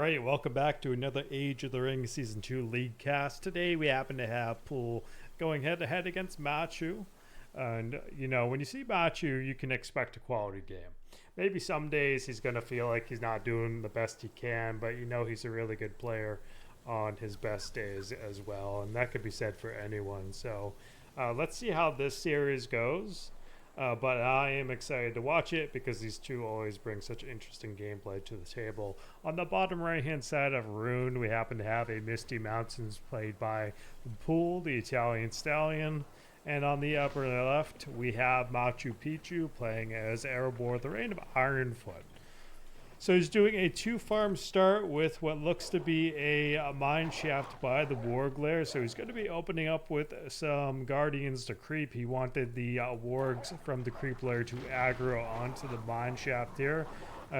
Alright, welcome back to another Age of the Ring Season 2 League Cast. Today we happen to have Po0L going head to head against Maçuu. And, you know, when you see Maçuu, you can expect a quality game. Maybe some days he's going to feel like he's not doing the best he can, but you know he's a really good player on his best days as well. And that could be said for anyone. So let's see how this series goes. But I am excited to watch it because these two always bring such interesting gameplay to the table. On the bottom right hand side of Rhun, we happen to have a Misty Mountains played by Po0L, the Italian stallion. And on the upper left, we have Machu Picchu playing as Erebor-Ironfoot. So he's doing a 2-farm start with what looks to be a mine shaft by the warg lair. So he's going to be opening up with some guardians to creep. He wanted the wargs from the creep lair to aggro onto the mine shaft here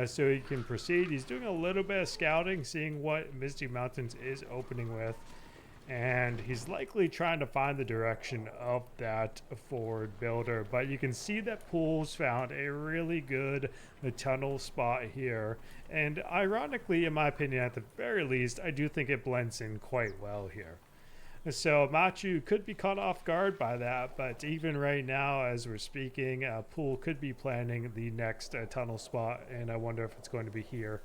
so he can proceed. He's doing a little bit of scouting, seeing what Misty Mountains is opening with. And he's likely trying to find the direction of that forward builder. But you can see that Po0L's found a really good tunnel spot here. And ironically, in my opinion, at the very least, I do think it blends in quite well here. So Maçuu could be caught off guard by that. But even right now, as we're speaking, Po0L could be planning the next tunnel spot. And I wonder if it's going to be here.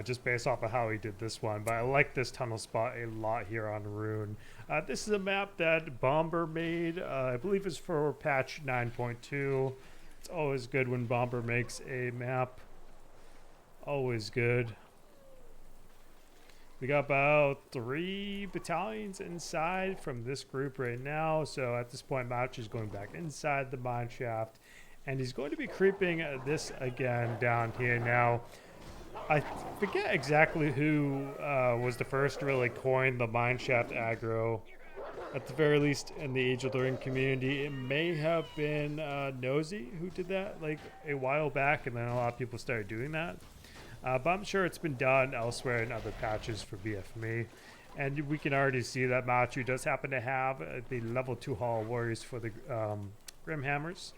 Just based off of how he did this one. But I like this tunnel spot a lot here on Rhun. This is a map that Bomber made. I believe it's for patch 9.2. It's always good when Bomber makes a map. Always good. We got about 3 battalions inside from this group right now. So at this point, Maçuu is going back inside the mine shaft. And he's going to be creeping this again down here now. I forget exactly who was the first to really coin the mineshaft aggro. At the very least, in the Age of the Ring community, it may have been Nosy who did that like a while back, and then a lot of people started doing that. But I'm sure it's been done elsewhere in other patches for BFME. And we can already see that Maçuu does happen to have the level 2 Hall Warriors for the Grimhammers.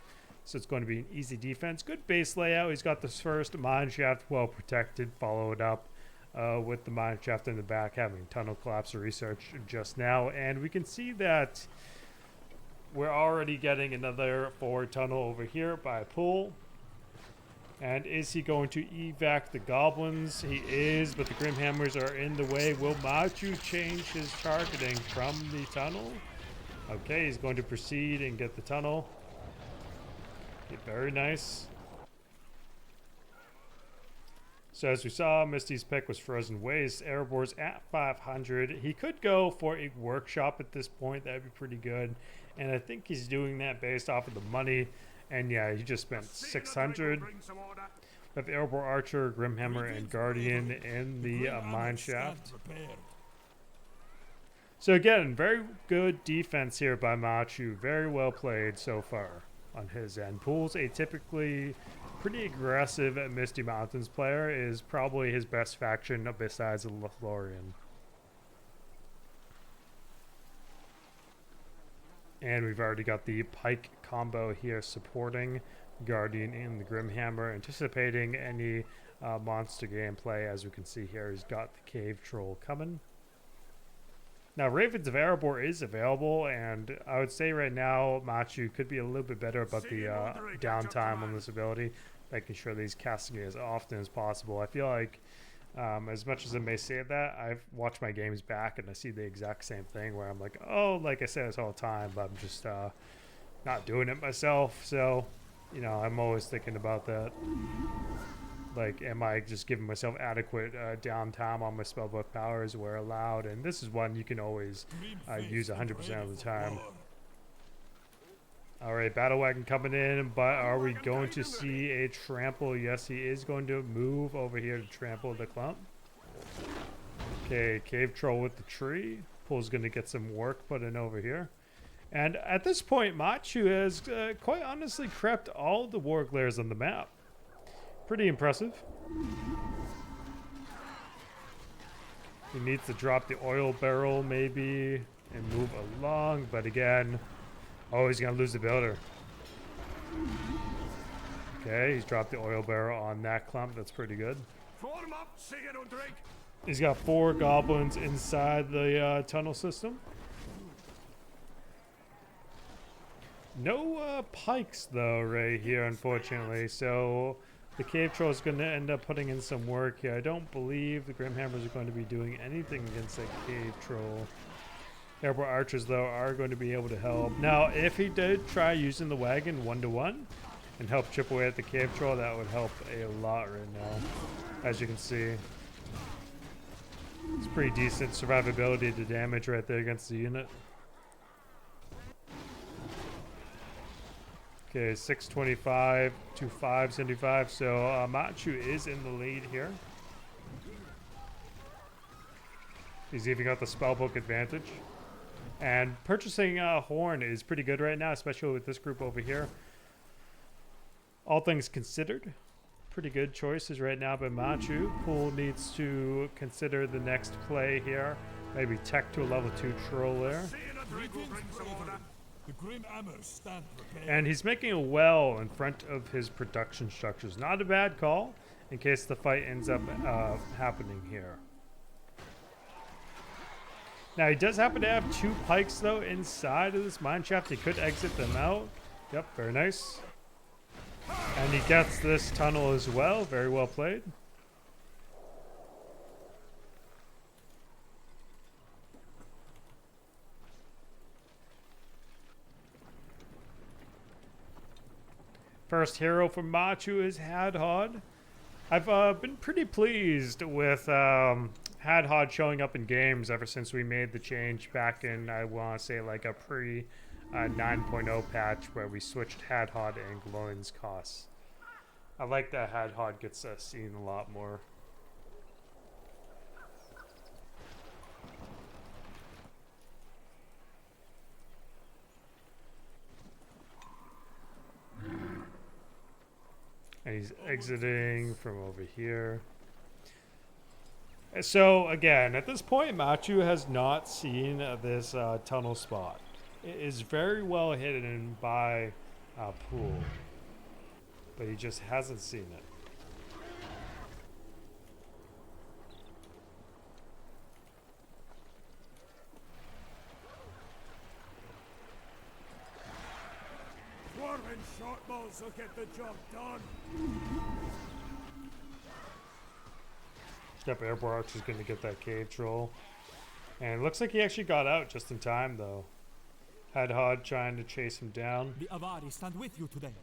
So it's going to be an easy defense. Good base layout. He's got this first mine shaft well protected, followed up with the mine shaft in the back, having tunnel collapse research just now. And we can see that we're already getting another forward tunnel over here by Po0L. And is he going to evac the goblins? He is, but the Grimhammers are in the way. Will Maçuu change his targeting from the tunnel? Okay, he's going to proceed and get the tunnel. Very nice. So as we saw, Misty's pick was Frozen Waste. Erebor's at 500. He could go for a workshop at this point. That'd be pretty good. And I think he's doing that based off of the money. And yeah, he just spent 600. With Erebor Archer, Grimhammer, and Guardian in the mine shaft. So again, very good defense here by Maçuu. Very well played so far on his end. Po0L's a typically pretty aggressive Misty Mountains player, is probably his best faction besides the Lothlorien. And we've already got the Pike combo here supporting Guardian and the Grimhammer, anticipating any monster gameplay. As we can see here, he's got the Cave Troll coming. Now, Ravens of Erebor is available, and I would say right now Maçuu could be a little bit better about the downtime on this ability, making sure that he's casting it as often as possible. I feel like, as much as I may say that, I've watched my games back and I see the exact same thing where I'm like, oh, like I say this all the time, but I'm just not doing it myself. So, you know, I'm always thinking about that. Like, am I just giving myself adequate downtime on my spellbook powers where allowed? And this is one you can always use 100% of the time. All right, Battle Wagon coming in, but are we going to see a trample? Yes, he is going to move over here to trample the clump. Okay, Cave Troll with the tree. Po0L's going to get some work put in over here. And at this point, Maçuu has quite honestly crept all the warg lairs on the map. Pretty impressive. He needs to drop the oil barrel maybe and move along, but again, oh, he's gonna lose the builder. Okay, he's dropped the oil barrel on that clump. That's pretty good. He's got 4 goblins inside the tunnel system. No pikes though right here, unfortunately. So the cave troll is going to end up putting in some work here. I don't believe the Grimhammers are going to be doing anything against that cave troll. Airport archers though are going to be able to help. Now, if he did try using the wagon 1-to-1 and help chip away at the cave troll, that would help a lot right now. As you can see, it's pretty decent survivability to damage right there against the unit. Okay, 625 to 575. So Maçuu is in the lead here. He's even got the spellbook advantage. And purchasing Horn is pretty good right now, especially with this group over here. All things considered, pretty good choices right now by Maçuu. Po0L needs to consider the next play here. Maybe tech to a level 2 troll there. And he's making a well in front of his production structures. Not a bad call in case the fight ends up happening here. Now he does happen to have 2 pikes though inside of this mine shaft. He could exit them out. Yep, very nice. And he gets this tunnel as well. Very well played. First hero from Maçuu is Haradwaith. I've been pretty pleased with Haradwaith showing up in games ever since we made the change back in, I want to say, like a pre 9.0 patch where we switched Haradwaith and Glorien's costs. I like that Haradwaith gets seen a lot more. And he's exiting from over here. So again, at this point, Maçuu has not seen this tunnel spot. It is very well hidden by Po0L, but he just hasn't seen it. Shortballs will get the job done. Yep, Erebor-Ironfoot is going to get that cave troll. And it looks like he actually got out just in time, though. Haradwaith trying to chase him down. The Avari stand with you today.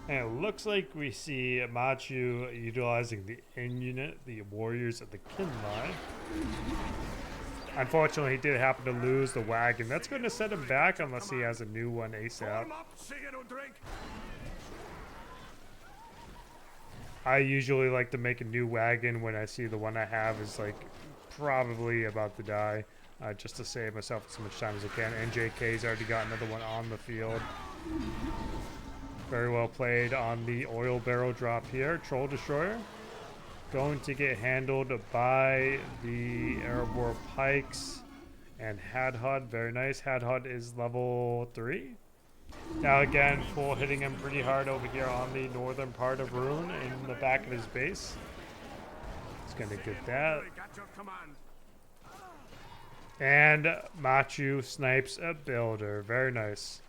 And it looks like we see Maçuu utilizing the in unit, the warriors of the Kinlai. Unfortunately, he did happen to lose the wagon. That's going to set him back unless he has a new one ASAP. I usually like to make a new wagon when I see the one I have is like probably about to die, just to save myself as much time as I can. NJK's already got another one on the field. Very well played on the oil barrel drop here. Troll Destroyer going to get handled by the Erebor pikes and Haradwaith. Very nice. Haradwaith is level 3. Now again, Po0L hitting him pretty hard over here on the northern part of Rhun in the back of his base. He's going to get that. And Maçuu snipes a builder. Very nice.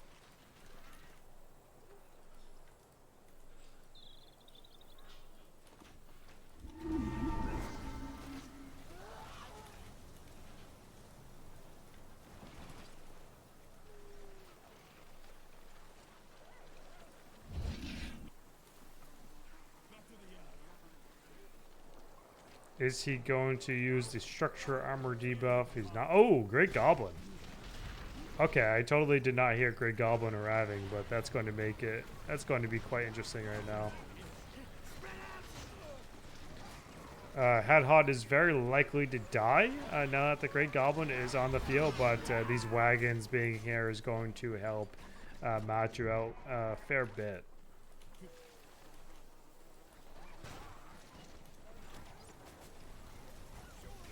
Is he going to use the structure armor debuff? He's not. Oh, Great Goblin. Okay, I totally did not hear Great Goblin arriving, but that's going to make it. That's going to be quite interesting right now. Haradwaith is very likely to die now that the Great Goblin is on the field, but these wagons being here is going to help Maçuu out a fair bit.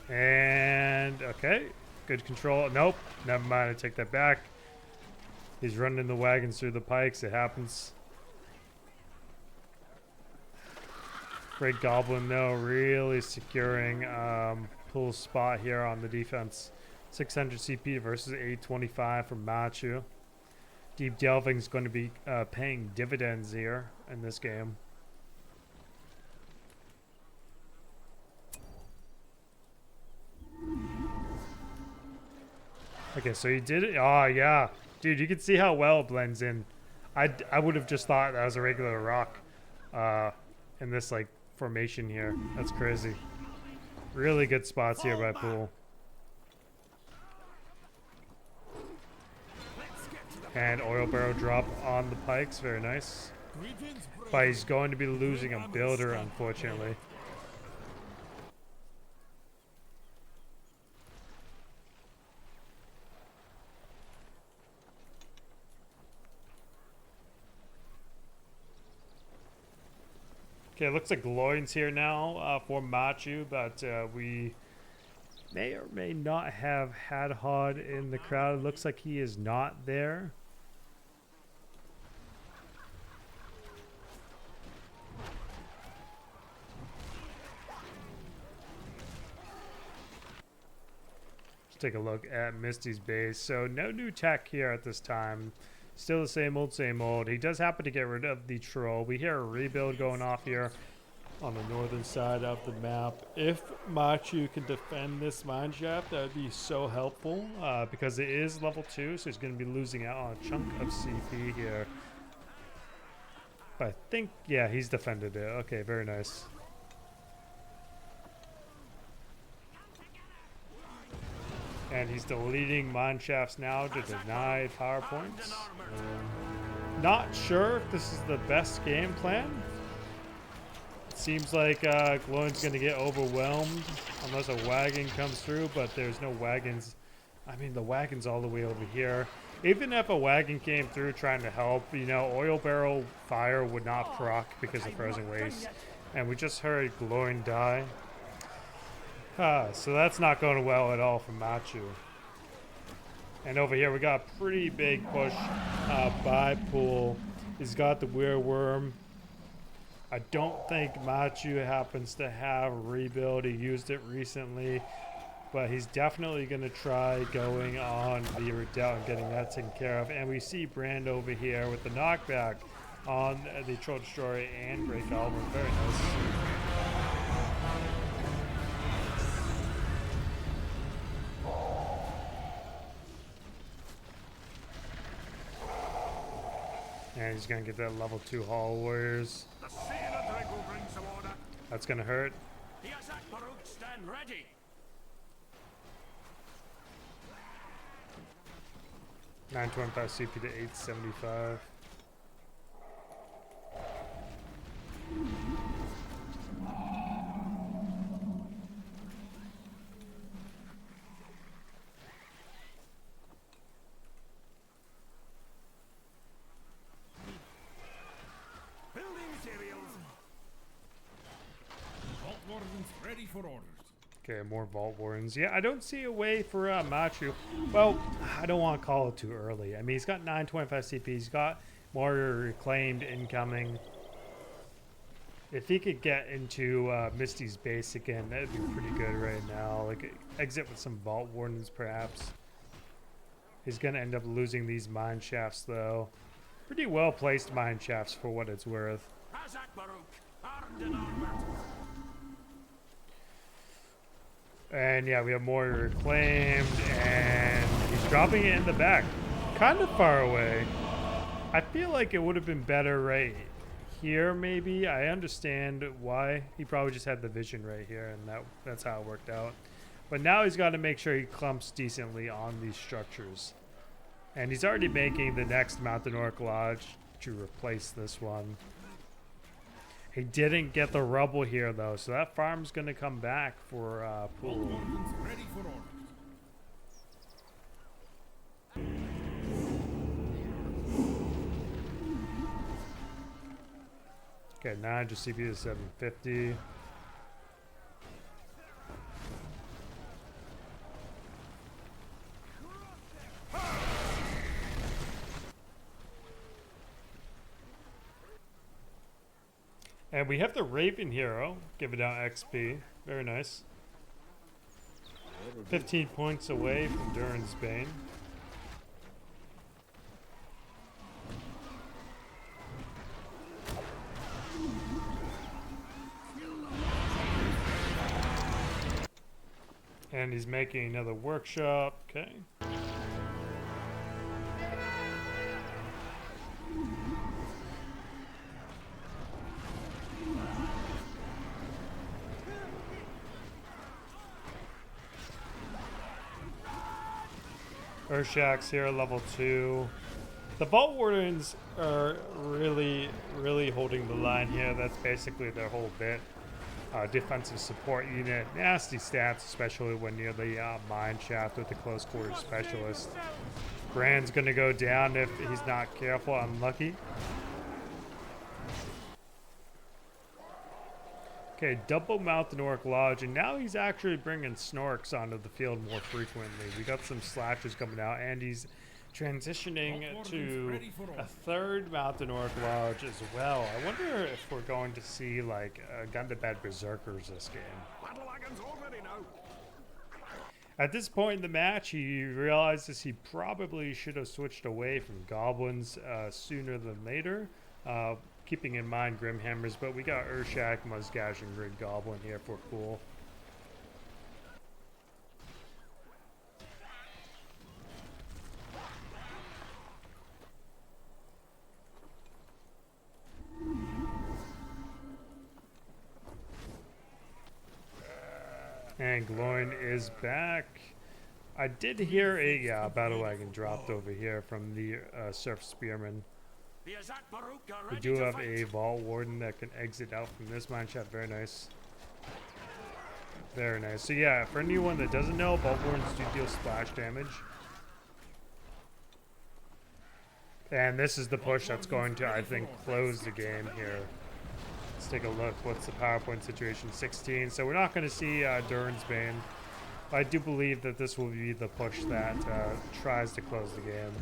And okay, Okay, good control. Nope, never mind. I take that back. He's running the wagons through the pikes. It happens. Great Goblin, though, really securing Pool's spot here on the defense. 600 CP versus 825 from Maçuu. Deep Delving is going to be paying dividends here in this game. Okay, so he did it. Oh, yeah. Dude, you can see how well it blends in. I would have just thought that was a regular rock in this, like, formation here. That's crazy. Really good spots here by Pool. And oil barrel drop on the pikes. Very nice. But he's going to be losing a builder, unfortunately. Okay, it looks like Lorien's here now for Maçuu, but we may or may not have Haradwaith in the crowd. It looks like he is not there. Let's take a look at Misty's base. So no new tech here at this time. Still the same old, same old. He does happen to get rid of the troll. We hear a rebuild going off here on the northern side of the map. If Maçuu can defend this mineshaft, that would be so helpful because it is level 2, so he's going to be losing out on a chunk of CP here. But I think, yeah, he's defended it. Okay, very nice. And he's deleting mineshafts now to deny power points. Not sure if this is the best game plan. It seems like Glowing's going to get overwhelmed unless a wagon comes through, but there's no wagons. I mean, the wagon's all the way over here. Even if a wagon came through trying to help, you know, oil barrel fire would not proc because of frozen waste. And we just heard Glowing die. So that's not going well at all for Maçuu. And over here we got a pretty big push by Pool. He's got the Weirworm. I don't think Maçuu happens to have a rebuild. He used it recently. But he's definitely going to try going on the Redoubt and getting that taken care of. And we see Brand over here with the knockback on the Troll Destroyer and Great Goblin. Very nice. And he's going to get that level 2 Hall Warriors. That's going to hurt. 925 CP to 875. For orders. Okay, more Vault Wardens. Yeah, I don't see a way for Maçuu. Well, I don't want to call it too early. I mean, he's got 925 CP. He's got more Reclaimed incoming. If he could get into Misty's base again, that'd be pretty good right now. Like, exit with some Vault Wardens, perhaps. He's going to end up losing these mine shafts, though. Pretty well-placed mine shafts for what it's worth. And yeah, we have more Reclaimed, and he's dropping it in the back. Kind of far away. I feel like it would have been better right here, maybe. I understand why. He probably just had the vision right here, and that's how it worked out. But now he's got to make sure he clumps decently on these structures. And he's already making the next Mountain Orc Lodge to replace this one. He didn't get the rubble here, though, so that farm's going to come back for Pool. Ready for orders. Okay, 900 CP to 750. And we have the Raven hero giving out XP. Very nice. 15 points away from Durin's Bane. And he's making another workshop. Okay. Urshak's here, level 2. The Vault Wardens are really holding the line here. That's basically their whole bit. Defensive support unit. Nasty stats, especially when near the mine shaft with the close quarters specialist. Brand's gonna go down if he's not careful. Unlucky. Okay, double Mountain Orc Lodge, and now he's actually bringing Snorks onto the field more frequently. We got some slashes coming out, and he's transitioning to a third Mountain Orc Lodge as well. I wonder if we're going to see like Gundabad Berserkers this game. At this point in the match, he realizes he probably should have switched away from Goblins sooner than later. Keeping in mind Grimhammers, but we got Urshak, Muzgash, and Grid Goblin here for cool. And Gloin is back. I did hear a battle wagon dropped over here from the Surf Spearman. We do have a Vault Warden that can exit out from this mineshaft. Very nice. Very nice. So yeah, for anyone that doesn't know, Vault Wardens do deal splash damage. And this is the push that's going to, I think, close the game here. Let's take a look. What's the PowerPoint situation? 16. So we're not going to see Durin's Bane. I do believe that this will be the push that tries to close the game.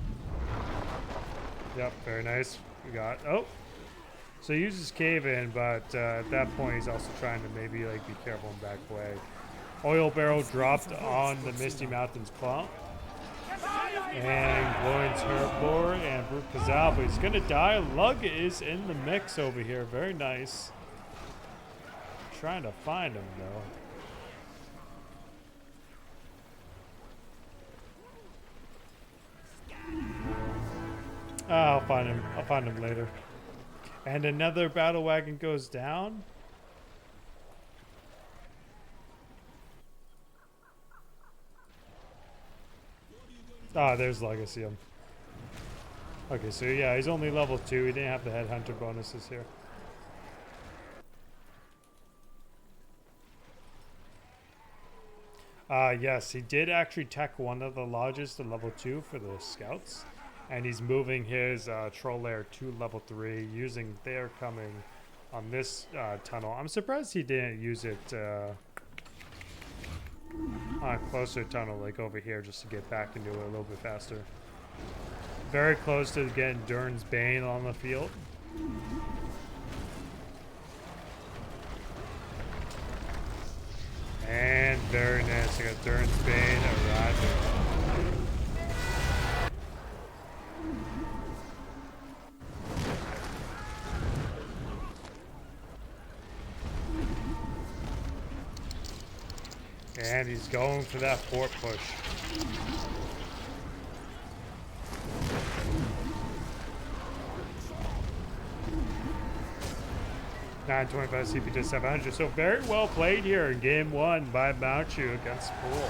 Yep, very nice. We got, oh. So he uses Cave In, but at that point he's also trying to maybe like be careful and back away. Oil Barrel dropped on the Misty Mountains Claw. And Gloin's Herbivore and Brute Kazal, but he's gonna die. Lug is in the mix over here. Very nice. Trying to find him though. I'll find him. I'll find him later. And another battle wagon goes down. Ah, there's Legacy. Okay, so yeah, he's only level 2. He didn't have the Headhunter bonuses here. Yes, he did actually tech one of the lodges to level 2 for the scouts. And he's moving his troll lair to level 3 using their coming on this tunnel. I'm surprised he didn't use it on a closer tunnel like over here just to get back into it a little bit faster. Very close to getting Durin's Bane on the field. And very nice. I got Durin's Bane arriving. And he's going for that fort push. $925 CP to 700. So very well played here in game 1 by Maçuu against Po0L.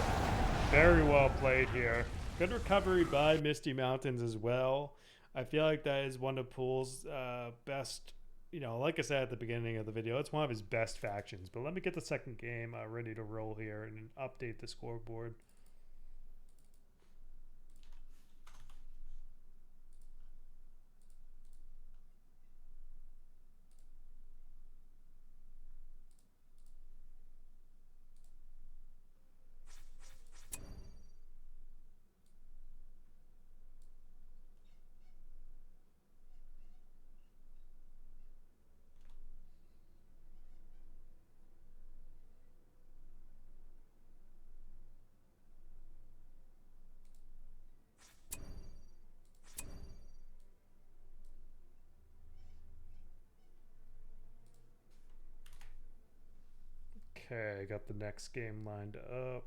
Very well played here. Good recovery by Misty Mountains as well. I feel like that is one of Po0L's best. You know, like I said at the beginning of the video, it's one of his best factions. But let me get the second game ready to roll here and update the scoreboard. Okay, I got the next game lined up.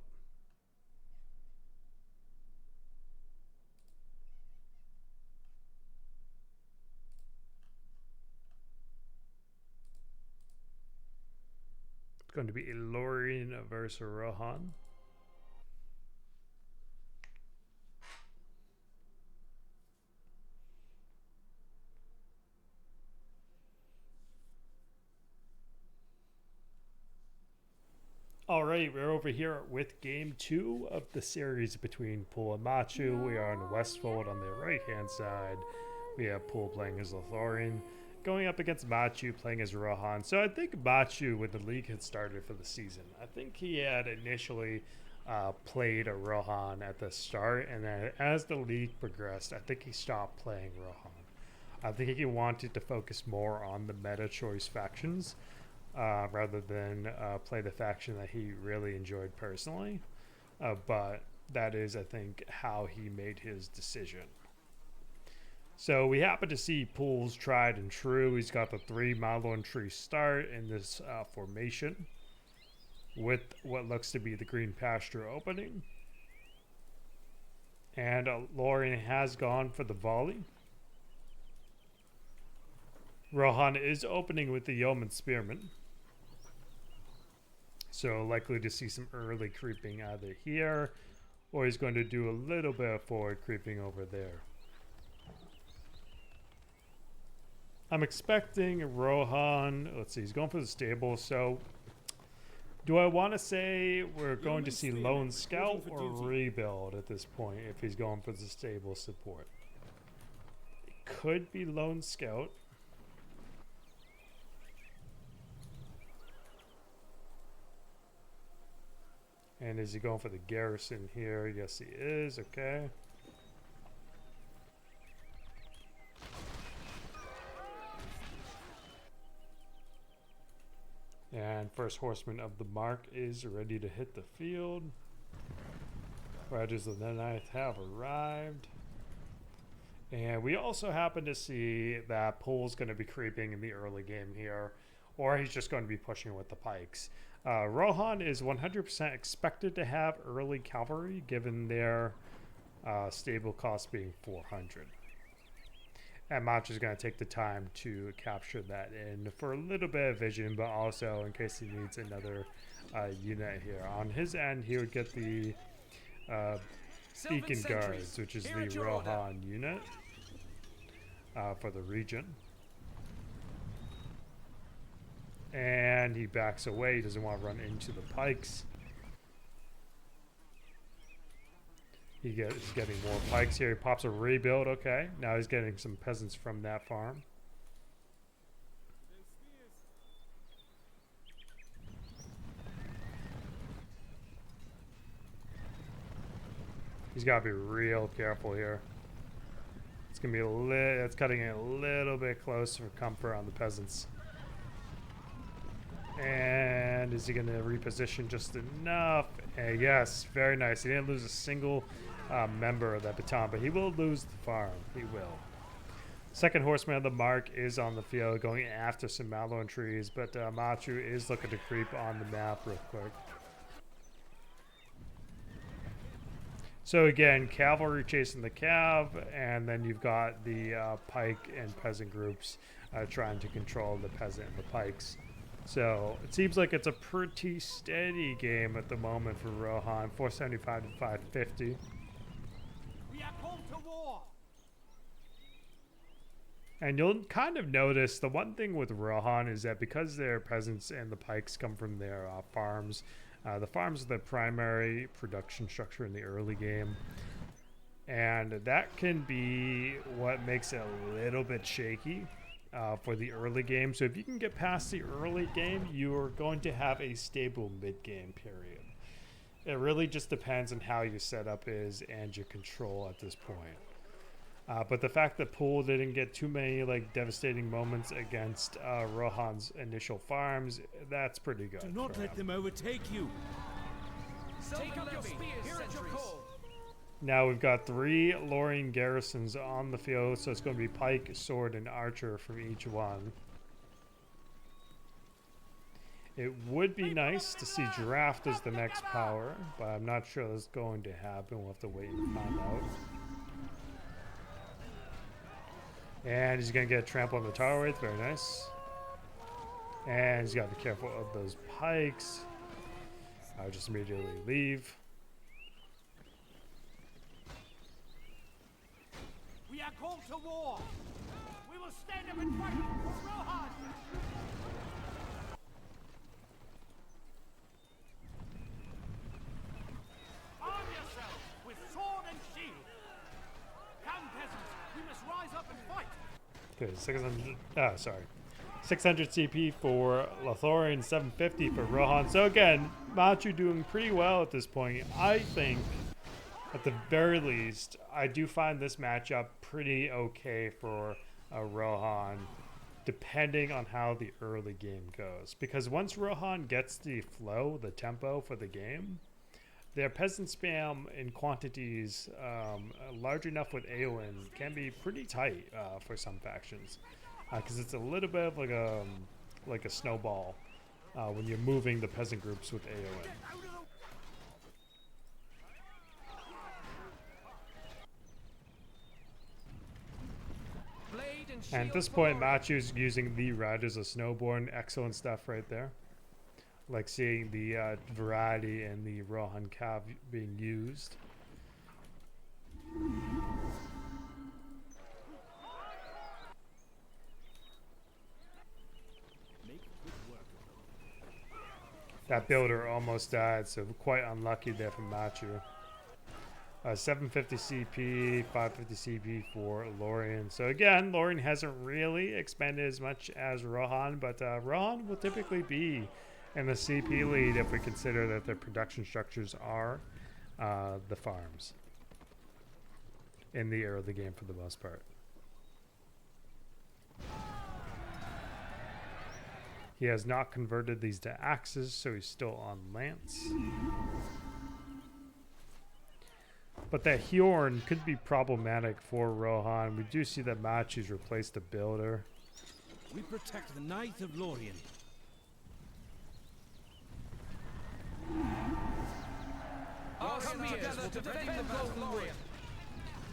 It's going to be Lorien versus Rohan. All right, we're over here with game 2 of the series between Po0L and Maçuu. We are on Westfold on the right-hand side. We have Po0L playing as Lothlorien, going up against Maçuu playing as Rohan. So I think Maçuu, when the league had started for the season, I think he had initially played a Rohan at the start, and then as the league progressed, I think he stopped playing Rohan. I think he wanted to focus more on the meta choice factions. Rather than play the faction that he really enjoyed personally. But that is, I think, how he made his decision. So we happen to see Po0L's tried and true. He's got the 3 Malorn tree start in this formation with what looks to be the green pasture opening. And Lorien has gone for the volley. Rohan is opening with the Yeoman Spearman. So likely to see some early creeping either here, or he's going to do a little bit of forward creeping over there. I'm expecting Rohan, let's see, he's going for the stable, so do I want to say we're going to see Lone Scout or Rebuild at this point if he's going for the stable support? It could be Lone Scout. And is he going for the garrison here? Yes, he is. Okay. And first horseman of the mark is ready to hit the field. Riders of the Ninth have arrived. And we also happen to see that Po0L's going to be creeping in the early game here, or he's just going to be pushing with the pikes. Rohan is 100% expected to have early cavalry, given their stable cost being 400. And Maçuu is going to take the time to capture that in for a little bit of vision, but also in case he needs another unit here. On his end, he would get the Beacon Guards, which is the Rohan unit for the region. And he backs away. He doesn't want to run into the pikes. He's getting more pikes here. He pops a rebuild. Okay. Now he's getting some peasants from that farm. He's got to be real careful here. It's going to be it's cutting it a little bit close for comfort on the peasants. And is he going to reposition just enough? Yes, very nice. He didn't lose a single member of that baton, but he will lose the farm. He will. Second horseman of the mark is on the field going after some Malorn trees, but Maçuu is looking to creep on the map real quick. So again, cavalry chasing the cav, and then you've got the pike and peasant groups trying to control the peasant and the pikes. So it seems like it's a pretty steady game at the moment for Rohan, 475 to 550. We are called to war. And you'll kind of notice the one thing with Rohan is that because their peasants and the pikes come from their farms, the farms are the primary production structure in the early game. And that can be what makes it a little bit shaky. For the early game. So if you can get past the early game, you're going to have a stable mid-game period. It really just depends on how your setup is and your control at this point. But the fact that Po0L didn't get too many like devastating moments against Rohan's initial farms, that's pretty good. Do not let them overtake you. Take up your spears, Here at your sentries. call. Now we've got 3 Lorien garrisons on the field, so it's going to be pike, sword, and archer from each one. It would be nice to see Draft as the next power, but I'm not sure that's going to happen. We'll have to wait and find out. And he's going to get a trample on the tower wraith. Very nice. And he's got to be careful of those pikes. I'll just immediately leave. We are called to war. We will stand up and fight for Rohan. Arm yourselves with sword and shield. Come, peasants, we must rise up and fight. Okay, 600 CP for Lothlorien, 750 for Rohan. So again, Maçuu doing pretty well at this point. I think, at the very least, I do find this matchup pretty okay for Rohan, depending on how the early game goes. Because once Rohan gets the flow, the tempo for the game, their peasant spam in quantities large enough with Eowyn can be pretty tight for some factions. Because it's a little bit of like a snowball when you're moving the peasant groups with Eowyn. And at this point, Maçuu's using the Riders of Snowborn. Excellent stuff right there. Like seeing the variety in the Rohan Cav being used. That builder almost died, so quite unlucky there from Maçuu. 750 CP, 550 CP for Lorien. So again, Lorien hasn't really expanded as much as Rohan, but Rohan will typically be in the CP lead if we consider that their production structures are the farms in the early game for the most part. He has not converted these to axes, so he's still on lance. But that Hjorn could be problematic for Rohan. We do see that Maçuu's replaced the builder. We protect the Knight of Lorien. Our spears will defend the golden Lorien.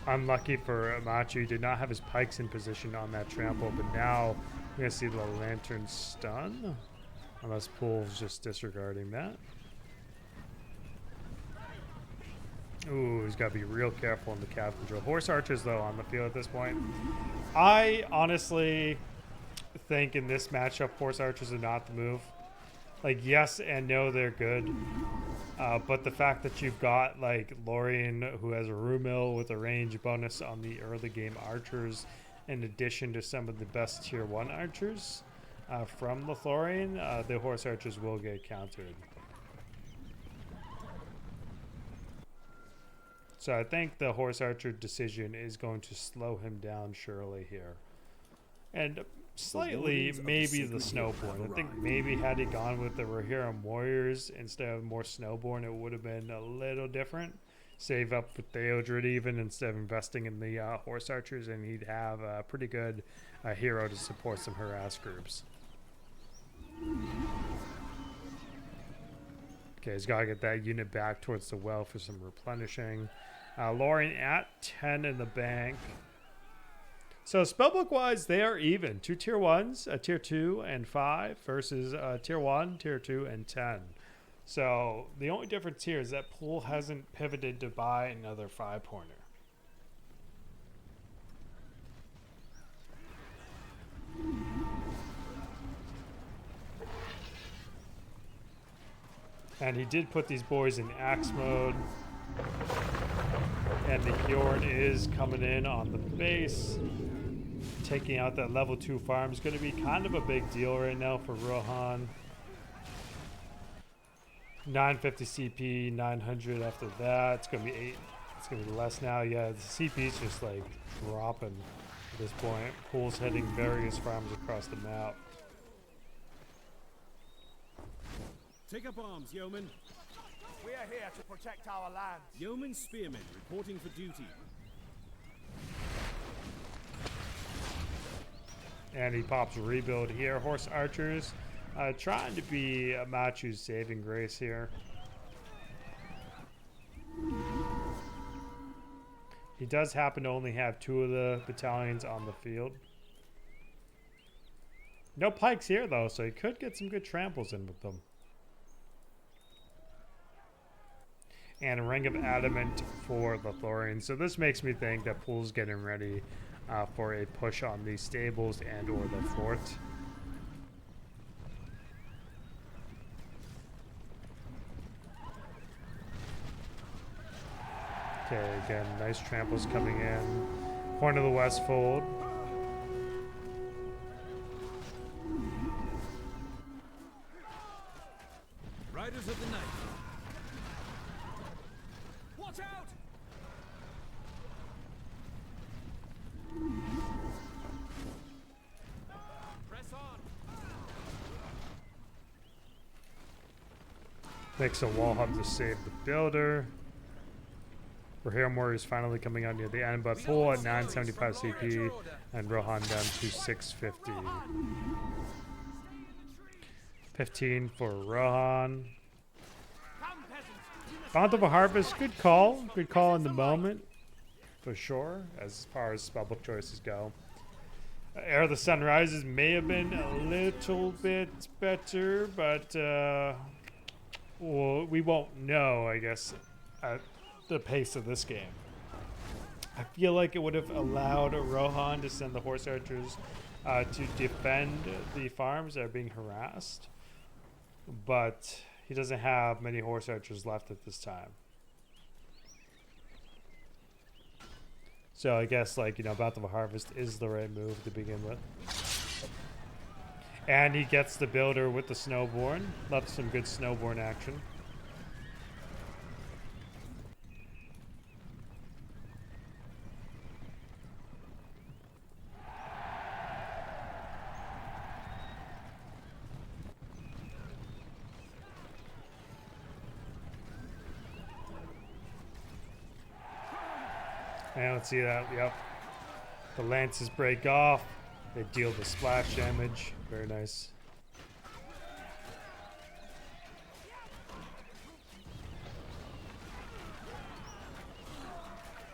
Unlucky for Maçuu, he did not have his pikes in position on that trample, but now we're going to see the lantern stun. Unless Po0L's just disregarding that. Ooh, he's got to be real careful in the cav control. Horse archers, though, on the field at this point. I honestly think in this matchup, horse archers are not the move. Like, yes and no, they're good. But the fact that you've got, like, Lorien, who has a Rumil with a range bonus on the early game archers, in addition to some of the best tier 1 archers from Lothlorien, the horse archers will get countered. So I think the horse archer decision is going to slow him down surely here. And slightly maybe the Snowborn. I think maybe had he gone with the Rohirrim warriors instead of more Snowborn, it would have been a little different. Save up for Theodred even instead of investing in the horse archers, and he'd have a pretty good hero to support some harass groups. Okay, he's got to get that unit back towards the well for some replenishing. Lorien at 10 in the bank. So spellbook wise, they are even. 2 tier 1s, a tier 2 and 5 versus tier 1, tier 2, and 10. So the only difference here is that Po0L hasn't pivoted to buy another 5-pointer. And he did put these boys in axe mode. And the Hjorn is coming in on the base. Taking out that level 2 farm is going to be kind of a big deal right now for Rohan. 950 CP, 900 after that. It's going to be 8. It's going to be less now. Yeah, the CP is just like dropping at this point. Po0L's heading various farms across the map. Take up arms, yeomen. We are here to protect our land. Yeoman spearmen reporting for duty. And he pops rebuild here. Horse archers Trying to be Maçuu's saving grace here. He does happen to only have 2 of the battalions on the field. No pikes here, though, so he could get some good tramples in with them. And a ring of adamant for Lothlorien. So this makes me think that Po0L's getting ready for a push on these stables and or the fort. Okay, again, nice tramples coming in. Point of the Westfold. Riders of the night. Watch out! Press on. Makes a wall hub to save the builder. Rohan warriors finally coming out near the end, but Po0L at 975 CP and Rohan down to 650. 15 for Rohan. Come, peasants. We must Fount of a rise up Harvest, and good fight. call. Good call in the This is the light. moment. For sure, as far as spellbook choices go. Ere the Sun Rises may have been a little bit better, but well, we won't know, I guess, at the pace of this game. I feel like it would have allowed Rohan to send the horse archers to defend the farms that are being harassed, but he doesn't have many horse archers left at this time. So I guess, like, you know, Fount of a Harvest is the right move to begin with. And he gets the builder with the Snowborn. Left some good Snowborn action. And let's see that. Yep. The lances break off. They deal the splash damage. Very nice.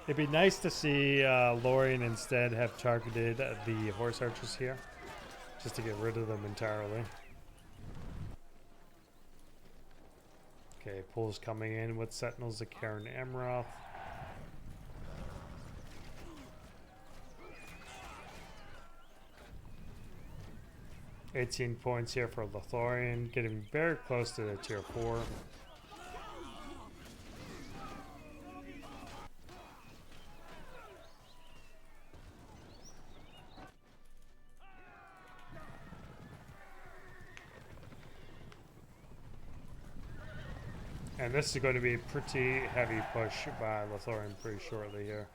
It'd be nice to see Lorien instead have targeted the horse archers here, just to get rid of them entirely. Okay, Po0L's coming in with Sentinels of Karen Amroth. $18 points here for Lothlorien, getting very close to the tier 4. And this is going to be a pretty heavy push by Lothlorien pretty shortly here.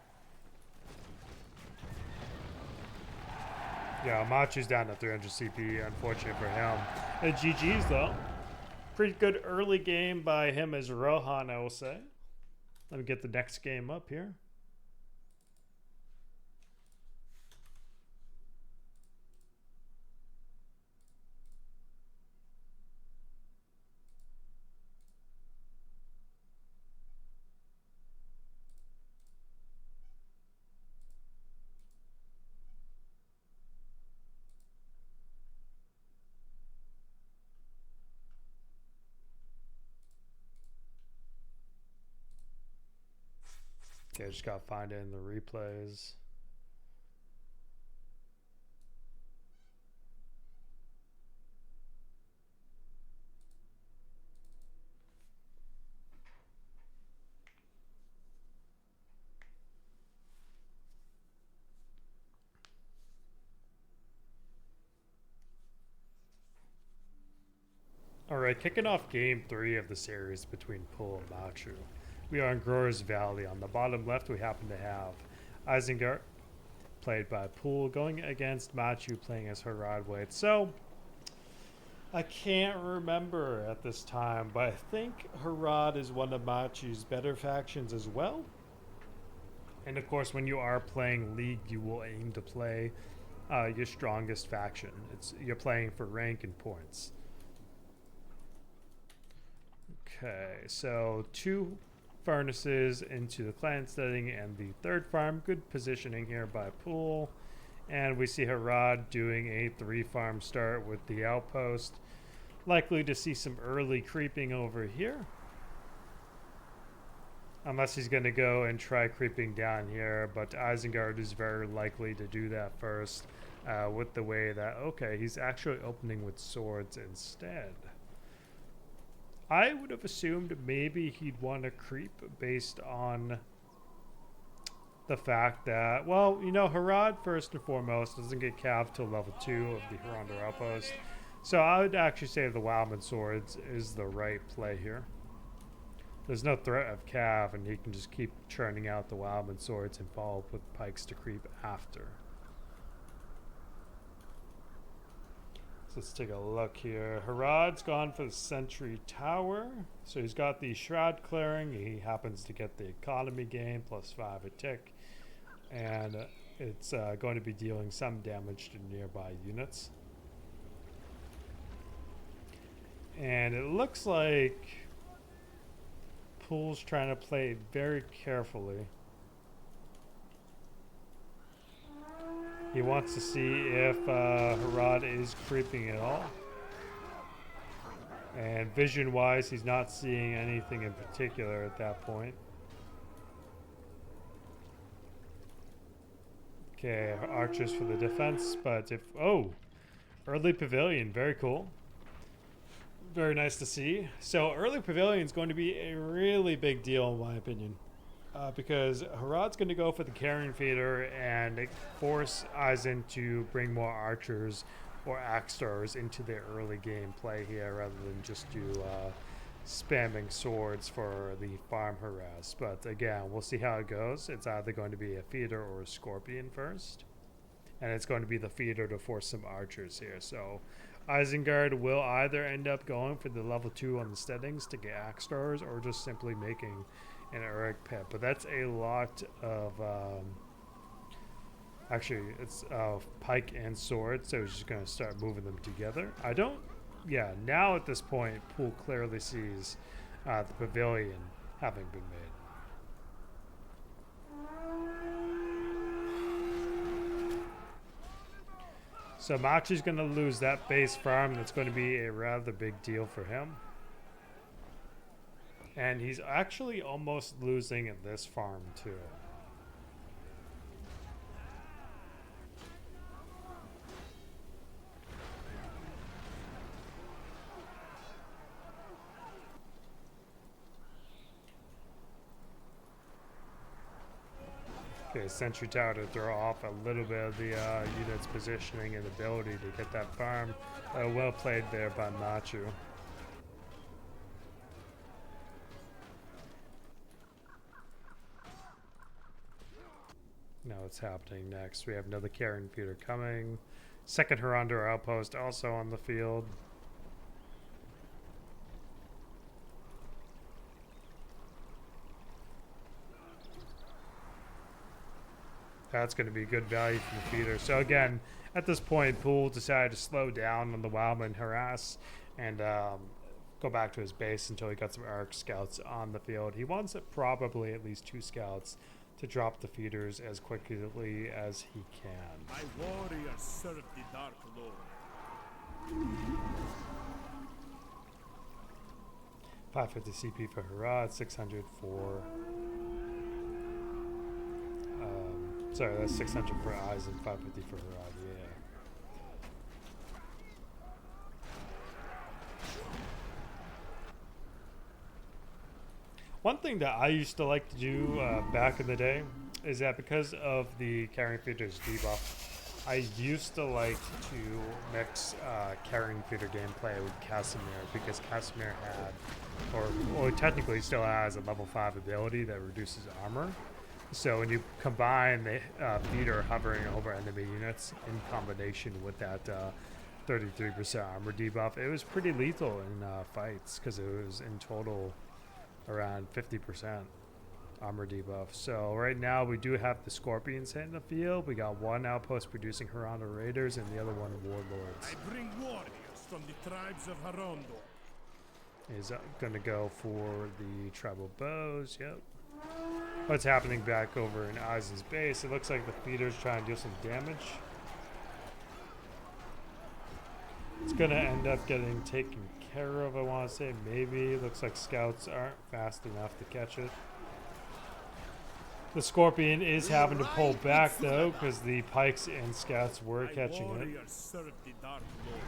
Yeah, Maçuu's down to 300 CP, unfortunate for him. GG's though. Pretty good early game by him as Rohan, I will say. Let me get the next game up here. Okay, just gotta find it in the replays. Alright, kicking off game 3 of the series between Po0L and Maçuu. We are in Gror's Valley. On the bottom left, we happen to have Isengard, played by Po0L, going against Maçuu, playing as Haradwaith. So, I can't remember at this time, but I think Harad is one of Maçuu's better factions as well. And of course, when you are playing League, you will aim to play your strongest faction. You're playing for rank and points. Okay, so 2 furnaces into the clan setting and the 3rd farm. Good positioning here by Po0L. And we see Harad doing a 3 farm start with the outpost. Likely to see some early creeping over here. Unless he's going to go and try creeping down here. But Isengard is very likely to do that first. With the way that, okay, he's actually opening with swords instead. I would have assumed maybe he'd want to creep based on the fact that, well, you know, Harad first and foremost doesn't get calved till level 2 of the Harad outpost. So I would actually say the Wildman swords is the right play here. There's no threat of calve, and he can just keep churning out the Wildman swords and follow up with pikes to creep after. So let's take a look here. Harad's gone for the Sentry Tower. So he's got the Shroud clearing. He happens to get the economy gain, +5 a tick. And it's going to be dealing some damage to nearby units. And it looks like Po0L's trying to play very carefully. He wants to see if Harad is creeping at all. And vision-wise, he's not seeing anything in particular at that point. Okay, archers for the defense, but if... Oh! Early pavilion, very cool. Very nice to see. So early pavilion is going to be a really big deal in my opinion. Because Harad's going to go for the carrion feeder and force Eisen to bring more archers or axe throwers into their early game play here rather than just do spamming swords for the farm harass. But again, we'll see how it goes. It's either going to be a feeder or a scorpion first. And it's going to be the feeder to force some archers here. So Isengard will either end up going for the level 2 on the steadings to get axe throwers or just simply making an Eric pit. But that's a lot of actually it's pike and sword, so he's just going to start moving them together. I don't, yeah, now at this point Po0L clearly sees the pavilion having been made. So Maçuu's going to lose that base farm. That's going to be a rather big deal for him. And he's actually almost losing at this farm too. Okay, Sentry Tower to throw off a little bit of the unit's positioning and ability to get that farm. Well played there by Maçuu. Now what's happening next? We have another carrion feeder coming. Second Harad outpost also on the field. That's going to be good value from the feeder. So again, at this point, Po0L decided to slow down on the Wildman harass and go back to his base until he got some Arc scouts on the field. He wants probably at least 2 scouts to drop the feeders as quickly as he can. My warriors serve the Dark Lord. 550 CP for Harad, 600 for... sorry, that's 600 for Eisen, 550 for Harad, yeah. One thing that I used to like to do back in the day is that because of the carrying feeder's debuff, I used to like to mix carrying feeder gameplay with Casimir because Casimir had, or technically still has, a level 5 ability that reduces armor. So when you combine the feeder hovering over enemy units in combination with that 33% armor debuff, it was pretty lethal in fights because it was in total around 50% armor debuff. So right now we do have the Scorpions in the field. We got one outpost producing Harada Raiders and the other one Warlords. I bring warriors from the tribes of Harondo. is going to go for the tribal bows. Yep. What's happening back over in Eisen's base? It looks like the feeder's trying to do some damage. It's going to end up getting taken care of, I want to say. Maybe. Looks like scouts aren't fast enough to catch it. The Scorpion is having to pull back, though, because the pikes and scouts were catching it. Warriors serve the Dark Lord.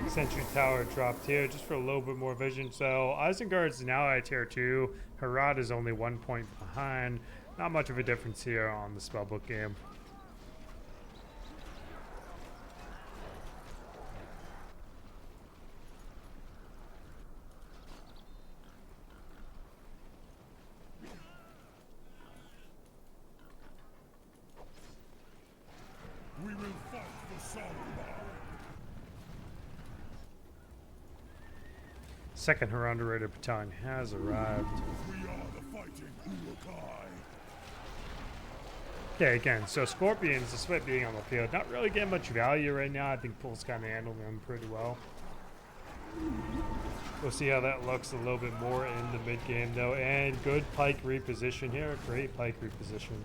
Sentry tower dropped here just for a little bit more vision. So Isengard's now at tier 2. Harad is only 1 point behind. Not much of a difference here on the spellbook game. We will fight for Sauron. Second Harad Raider Battalion has arrived. We are the fighting Urukai. Okay, again, so Scorpions, despite being on the field, not really getting much value right now. I think Pool's kind of handling them pretty well. We'll see how that looks a little bit more in the mid-game, though. And good pike reposition here. Great pike reposition.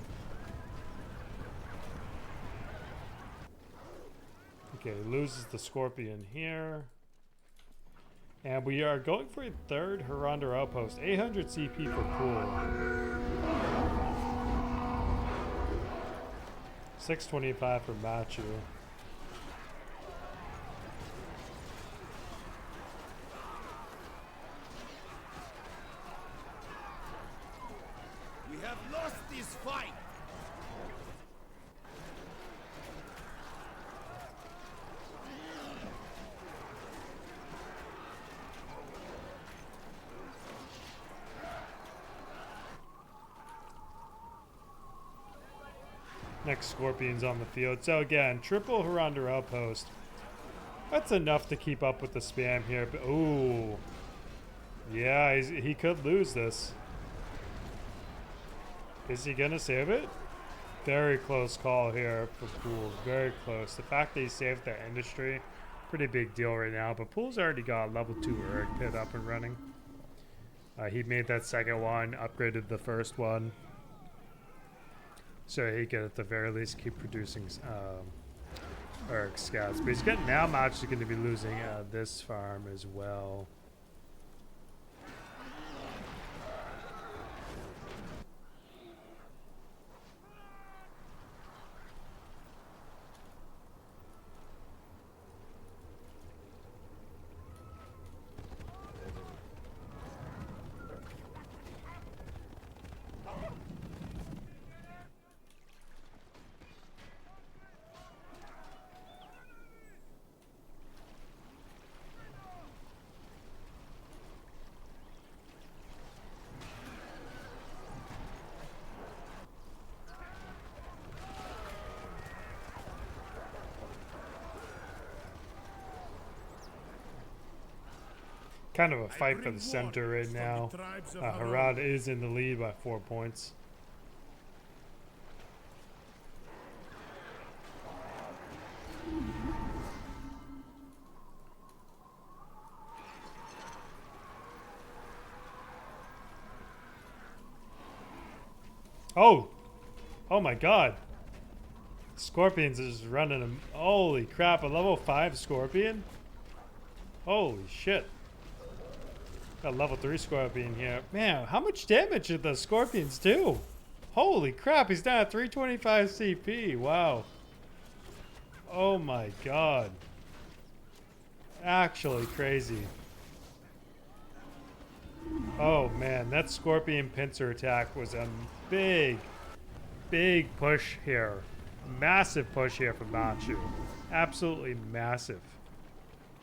Okay, loses the Scorpion here. And we are going for a third Harad outpost. 800 CP for Pool. 625 for Maçuu. We have lost this fight. Next Scorpion's on the field. So again, triple Harad outpost. That's enough to keep up with the spam here. But ooh, yeah, he could lose this. Is he gonna save it? Very close call here for Pool. Very close. The fact that he saved that industry, pretty big deal right now. But Pool's already got level 2 Eric Pit up and running. He made that second one, upgraded the first one. So he can at the very least keep producing Eric scouts. But he's getting now actually going to be losing this farm as well. Kind of a fight for the center right now. Harad is in the lead by 4 points. Oh! Oh my god! Scorpions is running him. Holy crap, a level 5 Scorpion? Holy shit. Got level 3 Scorpion here. Man, how much damage did the Scorpions do? Holy crap, he's down at 325 CP. Wow. Oh my god. Actually crazy. Oh man, that Scorpion pincer attack was a big push here. Massive push here for Maçuu. Absolutely massive.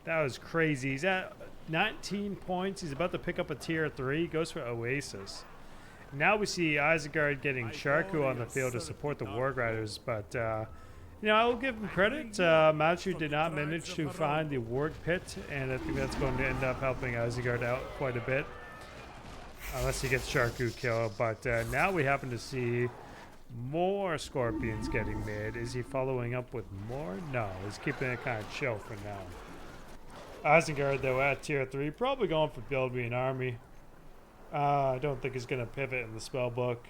That was crazy. He's at 19 points. He's about to pick up a tier 3. Goes for Oasis. Now we see Isengard getting Sharku on the field to support the Warg Riders, but you know, I will give him credit. Maçuu did not manage to find the Warg Pit, and I think that's going to end up helping Isengard out quite a bit. unless he gets Sharku killed. But now we happen to see more scorpions getting made. Is he following up with more? No, he's keeping it kind of chill for now. Isengard, though, at tier 3, probably going for build me an army. I don't think he's going to pivot in the spell book.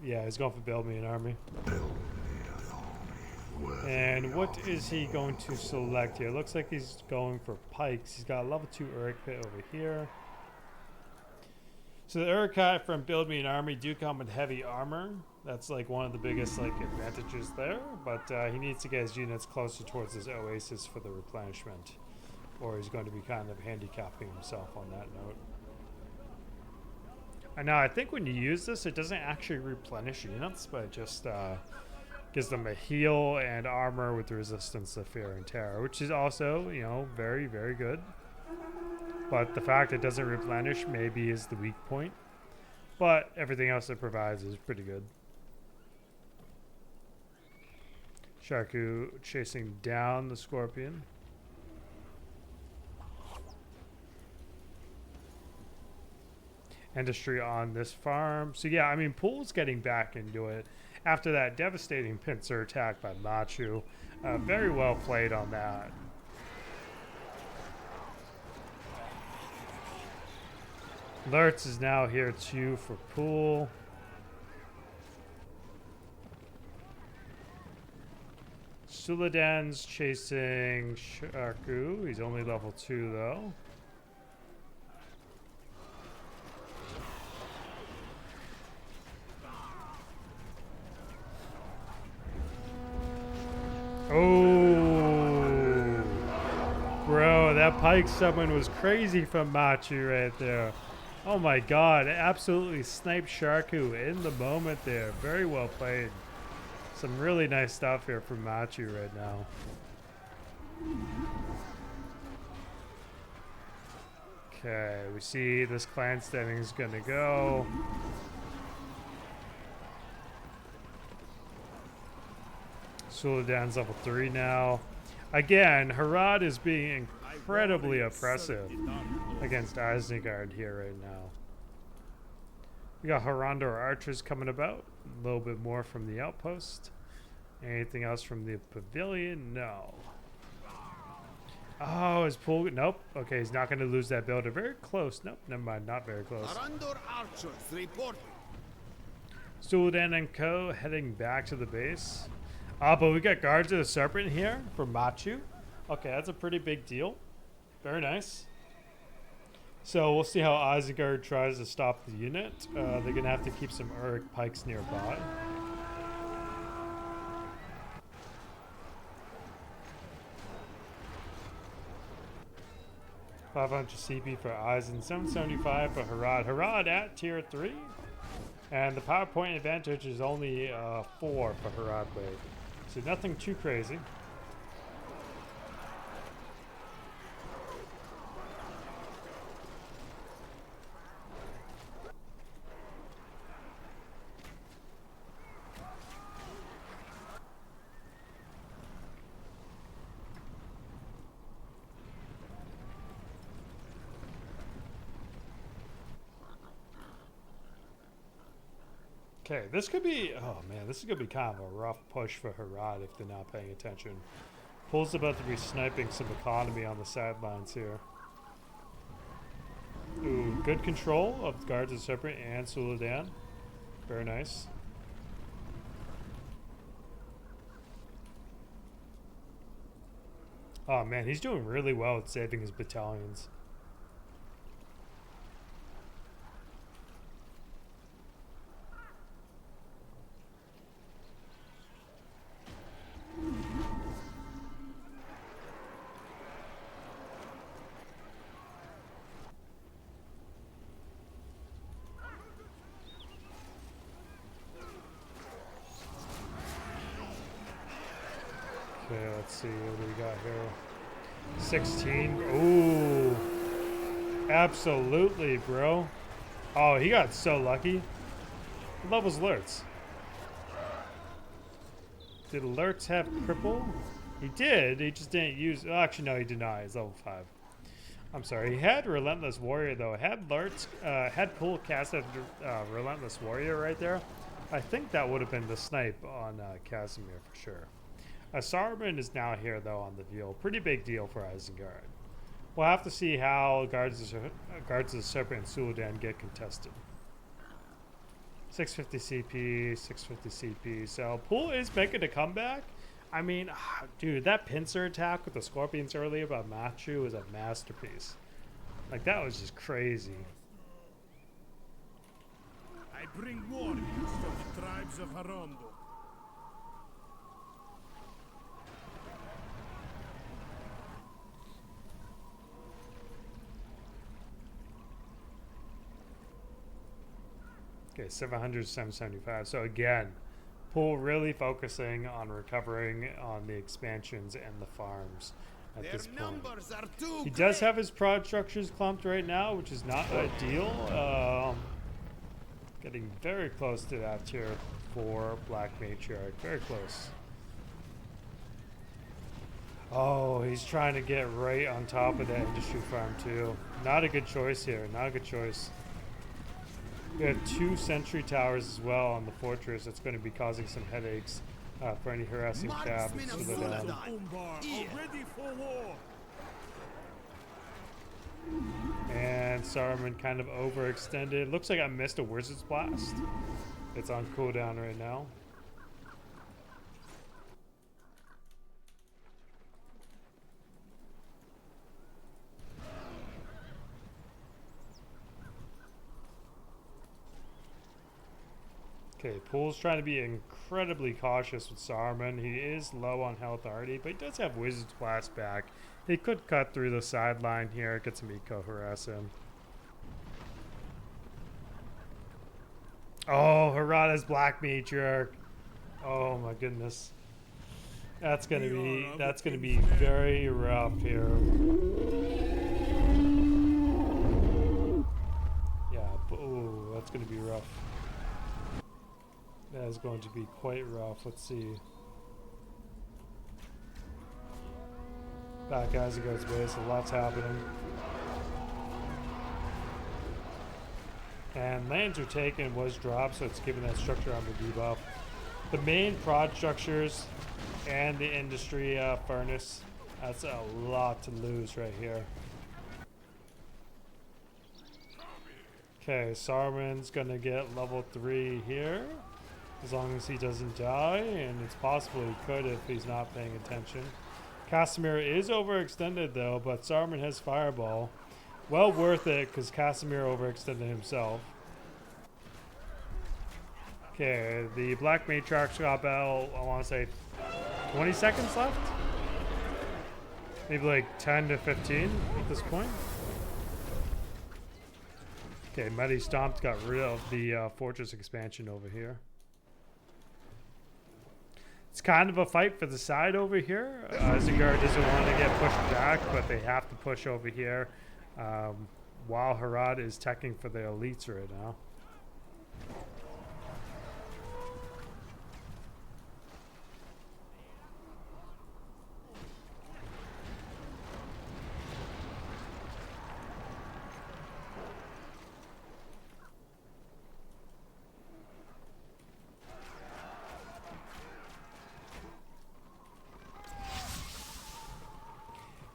Yeah, he's going for build me an army. And what is he going to select here? Looks like he's going for pikes. He's got a level 2 Uruk pit over here. So the Uruk from build me an army do come with heavy armor. That's like one of the biggest like advantages there. But he needs to get his units closer towards his oasis for the replenishment, or he's going to be kind of handicapping himself on that note. And now I think when you use this, it doesn't actually replenish units, but it just gives them a heal and armor with resistance to fear and terror, which is also, you know, very, very good. But the fact it doesn't replenish maybe is the weak point. But everything else it provides is pretty good. Sharku chasing down the scorpion. Industry on this farm. So yeah, I mean, Po0L's getting back into it after that devastating pincer attack by Maçuu. Very well played on that. Lurtz is now here too for Po0L. Suladan's chasing Sharku. He's only level 2 though. Oh, bro, that pike summon was crazy from Maçuu right there. Oh my god, absolutely sniped Sharku in the moment there. Very well played. Some really nice stuff here from Maçuu right now. Okay, we see this clan standing is gonna go. Suladan's level 3 now. Again, Harad is being incredibly oppressive against Isengard here right now. We got Harandor archers coming about. A little bit more from the outpost. Anything else from the pavilion? No. Oh, is Po0L? Nope. Okay, he's not going to lose that builder. Very close. Nope, never mind. Not very close. Harandor archers report. Suladan and co. heading back to the base. But we got Guards of the Serpent here for Maçuu. Okay, that's a pretty big deal. Very nice. So we'll see how Isengard tries to stop the unit. They're going to have to keep some Uruk pikes nearby. $500 CP for Eisen, 775 for Harad. Harad at tier 3. And the PowerPoint advantage is only 4 for Haradwaith. So nothing too crazy. Okay, this could be, oh man, this is going to be kind of a rough push for Harad if they're not paying attention. Po0L's about to be sniping some economy on the sidelines here. Ooh, good control of Guards of Serpent and Suladan. Very nice. Oh man, he's doing really well at saving his battalions. Okay, let's see what do we got here. 16. Ooh. Absolutely, bro. Oh, he got so lucky. What level's Lurtz? Did Lurtz have cripple? He did. He just didn't use. Oh, actually, no, he did not. He's level 5. I'm sorry, he had Relentless Warrior though. Had Po0L casted Relentless Warrior right there, I think that would have been the snipe on Casimir for sure. Saruman is now here though on the deal. Pretty big deal for Isengard. We'll have to see how Guards of the Serpent and Suladan get contested. 650 CP, 650 CP. So Po0L is making a comeback. I mean, dude, that pincer attack with the Scorpions earlier by Maçuu was a masterpiece. Like, that was just crazy. I bring warriors from the tribes of Harondo. Okay, 700, 775. So again, Po0L really focusing on recovering on the expansions and the farms at Their this point. numbers are too He does have his prod structures clumped right now, which is not ideal. Getting very close to that tier 4 Black Matriarch. Very close. Oh, he's trying to get right on top of that industry farm too. Not a good choice here. Not a good choice. We have 2 sentry towers as well on the fortress. That's going to be causing some headaches for any harassing cabs. Umbar are ready for war. And Saruman kind of overextended. Looks like I missed a Wizard's Blast. It's on cooldown right now. Okay, Po0L's trying to be incredibly cautious with Saruman. He is low on health already, but he does have Wizard's Blast back. He could cut through the sideline here, get some eco harass him. Oh, Harada's Black Matriarch. Oh my goodness. That's gonna be very rough here. Yeah, oh, that's gonna be rough. That is going to be quite rough. Let's see. Back Isengard's base, a lot's happening. And lands are taken, was dropped, so it's giving that structure on the debuff. The main prod structures and the industry furnace, that's a lot to lose right here. Okay, Saruman's gonna get level 3 here. As long as he doesn't die, and it's possible he could if he's not paying attention. Casimir is overextended though, but Saruman has Fireball. Well worth it because Casimir overextended himself. Okay, the Black Matriarch's got about, I want to say 20 seconds left? Maybe like 10 to 15 at this point. Okay, Mighty Stomped got rid of the fortress expansion over here. It's kind of a fight for the side over here. Isengard doesn't want to get pushed back, but they have to push over here while Harad is teching for the elites right now.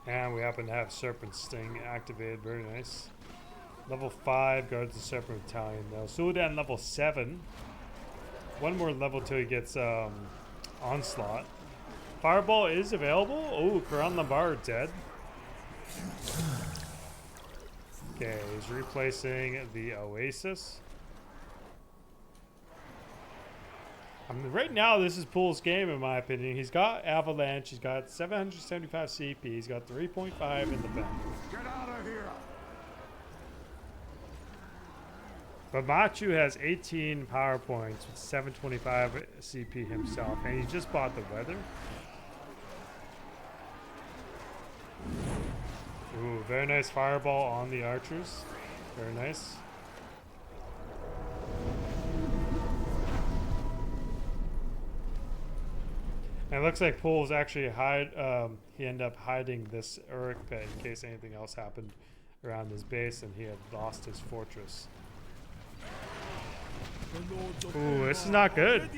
And we happen to have Serpent Sting activated. Very nice. Level 5 guards the Serpent Battalion though. Suladan level 7. One more level till he gets Onslaught. Fireball is available. Oh, Karan Lambar dead. Okay, he's replacing the Oasis. I mean, right now, this is Po0L's game, in my opinion. He's got Avalanche. He's got 775 CP. He's got 3.5 in the bank. Get out of here! But Maçuu has 18 power points with 725 CP himself, and he just bought the weather. Ooh, very nice fireball on the archers. Very nice. And it looks like Po0L's actually he ended up hiding this Uruk pit in case anything else happened around his base and he had lost his fortress. Ooh, this is not good.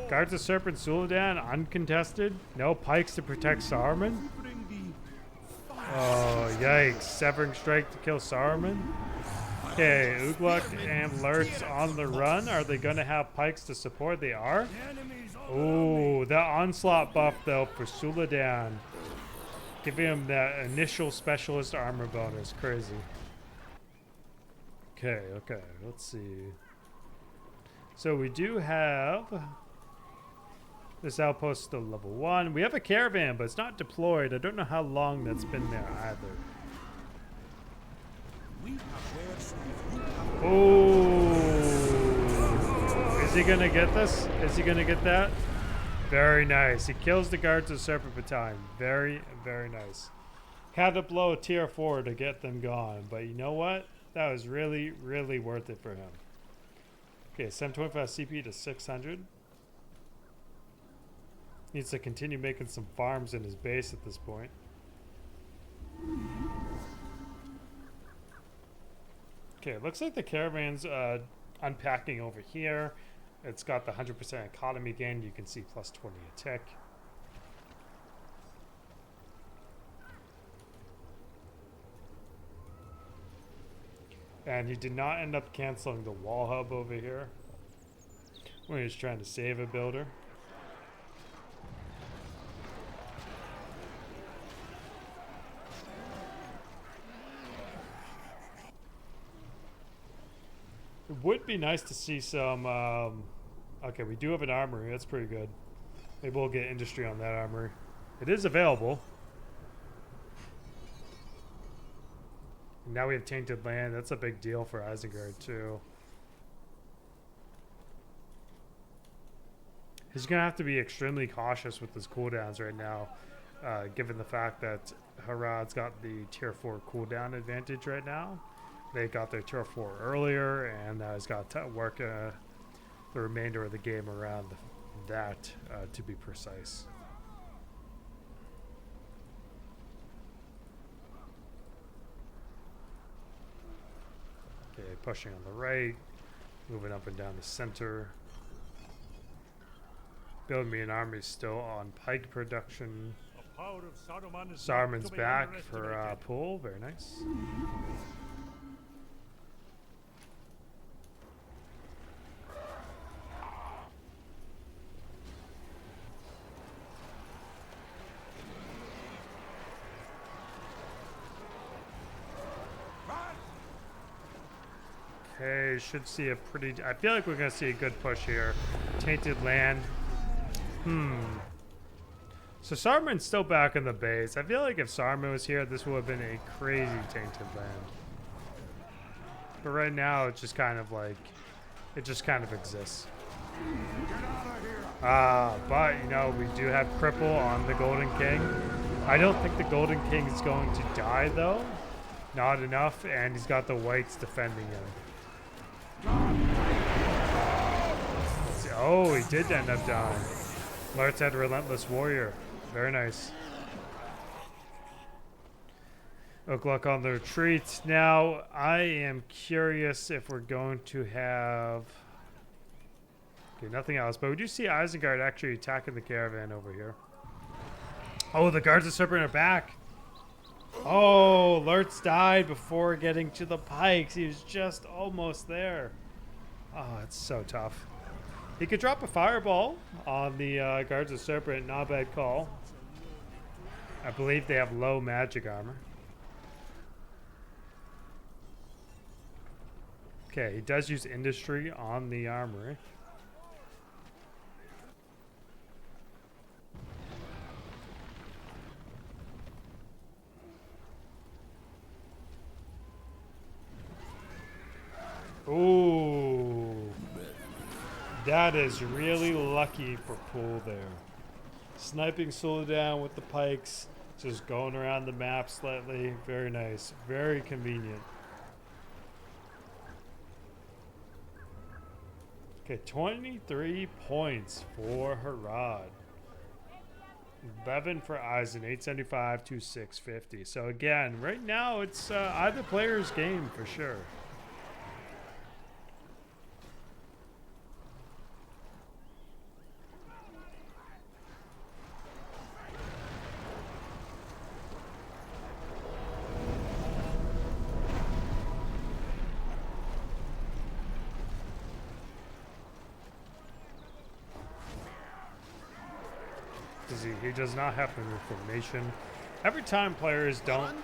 Guards of Serpent Suladan uncontested. No pikes to protect Saruman. Oh, yikes. Severing Strike to kill Saruman. Okay, Ugluk and Lurtz on the run. Are they going to have pikes to support? They are. Ooh, the onslaught buff though for Suladan. Giving him that initial specialist armor bonus. Crazy. Okay, let's see. So we do have this outpost still level 1. We have a caravan, but it's not deployed. I don't know how long that's been there either. Oh, is he gonna get this? Is he gonna get that? Very nice. He kills the guards of Serpent Battalion. Very, very nice. Had to blow a tier 4 to get them gone, but you know what? That was really, really worth it for him. Okay, 725 CP to 600. Needs to continue making some farms in his base at this point. Okay, it looks like the caravan's unpacking over here. It's got the 100% economy gain. You can see plus 20 a tick. And he did not end up canceling the wall hub over here when he was trying to save a builder. It would be nice to see some, okay, we do have an armory, that's pretty good. Maybe we'll get industry on that armory. It is available. And now we have tainted land, that's a big deal for Isengard too. He's gonna have to be extremely cautious with his cooldowns right now, given the fact that Harad's got the tier 4 cooldown advantage right now. They got their tier 4 earlier, and he's got to work the remainder of the game around that, to be precise. Okay, pushing on the right, moving up and down the center. Building me an army still on pike production. Saruman's back for Po0L, very nice. Okay, should see a pretty... I feel like we're going to see a good push here. Tainted land. So Saruman's still back in the base. I feel like if Saruman was here, this would have been a crazy tainted land. But right now, it's just kind of like... It just kind of exists. But, you know, we do have Cripple on the Golden King. I don't think the Golden King is going to die, though. Not enough, and he's got the whites defending him. Oh, he did end up dying. Lurtz had Relentless Warrior. Very nice. Ugluk on the retreat. Now, I am curious if we're going to have... Okay, nothing else. But we do see Isengard actually attacking the caravan over here. Oh, the Guards of Serpent are back. Oh, Lurtz died before getting to the pikes. He was just almost there. Oh, it's so tough. He could drop a fireball on the Guards of Serpent. Not a bad call. I believe they have low magic armor. Okay, he does use industry on the armory. Ooh, that is really lucky for Po0L there. Sniping Suladan with the pikes, just going around the map slightly. Very nice, very convenient. Okay, 23 points for Harad. 11 for Eisen, 875 to 650. So again, right now it's either player's game for sure. He does not have the formation. Every time players don't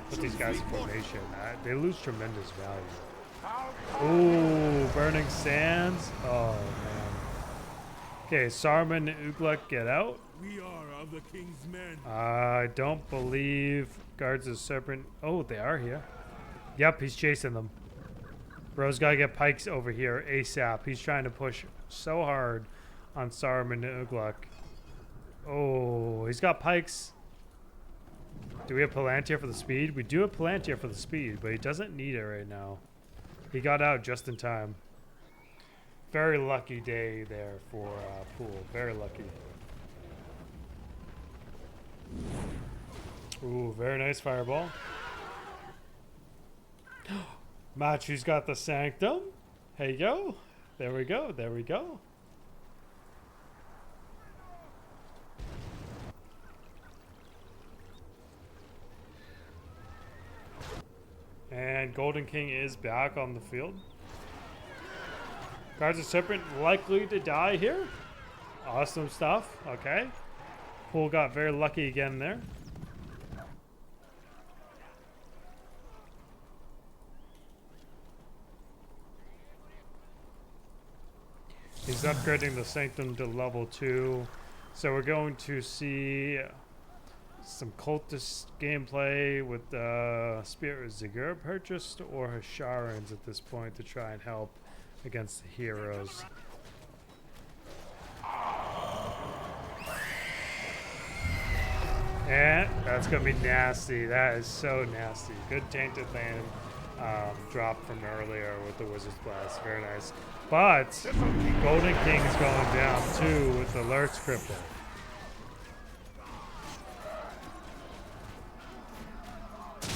put these guys in formation, they lose tremendous value. Ooh, Burning Sands. Oh, man. Okay, Saruman and Ugluk get out. We are of the king's men. I don't believe Guards of Serpent. Oh, they are here. Yep, he's chasing them. Bro's got to get pikes over here ASAP. He's trying to push so hard on Saruman and Ugluk. Oh, he's got pikes. Do we have Palantir for the speed? We do have Palantir for the speed, but he doesn't need it right now. He got out just in time. Very lucky day there for Pool. Very lucky. Ooh, very nice fireball. Maçuu's got the Sanctum. Here you go. There we go. There we go. And Golden King is back on the field. Guards of Serpent likely to die here. Awesome stuff. Okay. Pool got very lucky again there. He's upgrading the Sanctum to level 2. So we're going to see some cultist gameplay with Spirit Ziggur purchased or Hasharans at this point to try and help against the heroes. And that's going to be nasty. That is so nasty. Good Tainted Land drop from earlier with the Wizard's Blast. Very nice. But Golden King is going down too with the Lurk's Cripple.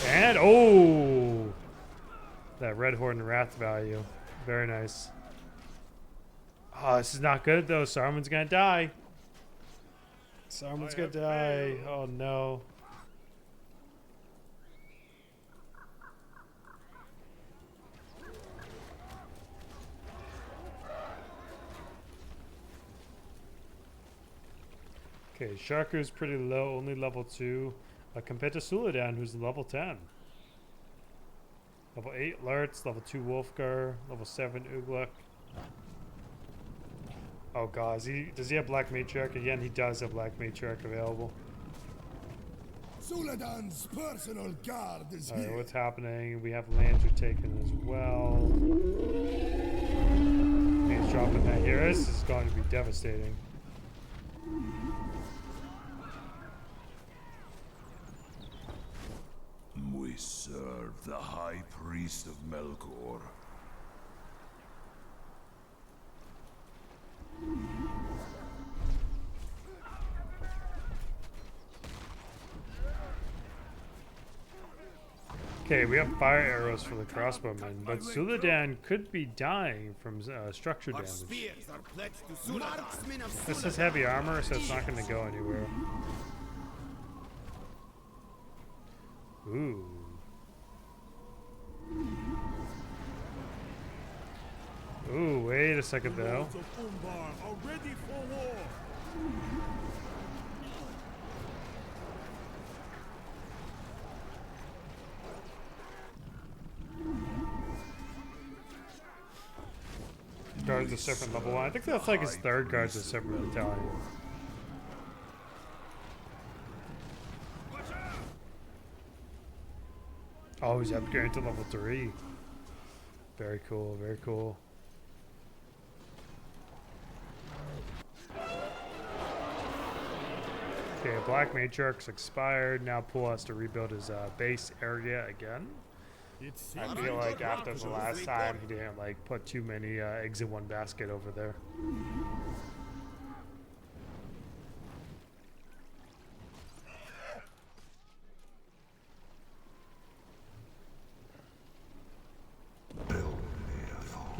And, oh! That Red Horn Wrath value. Very nice. Oh, this is not good, though. Saruman's gonna die. Saruman's gonna die. Oh, no. Okay, Sharku's pretty low, only level 2. Compared to Suladan, who's level 10. Level 8 Lurtz, level 2 Wolfgar, level 7 Ugluk. Oh god, does he have Black Matriarch? Again, he does have Black Matriarch available. Suladan's personal guard is Alright, here. what's happening? We have Lancer taken as well. He's dropping that here. This is going to be devastating. We serve the High Priest of Melkor. Okay, we have fire arrows for the crossbowmen, but Suladan could be dying from structure damage. This is heavy armor, so it's not going to go anywhere. Ooh. Ooh, wait a second though. Lords of Umbar are ready for war. Guards of Serpent level 1. I think that's like his third Guards of Serpent battalion. Oh, he's upgrading to level 3. Very cool, very cool. Okay, Black Matriarch's expired. Now Pool has to rebuild his base area again. I feel like after the last time he didn't like put too many eggs in one basket over there.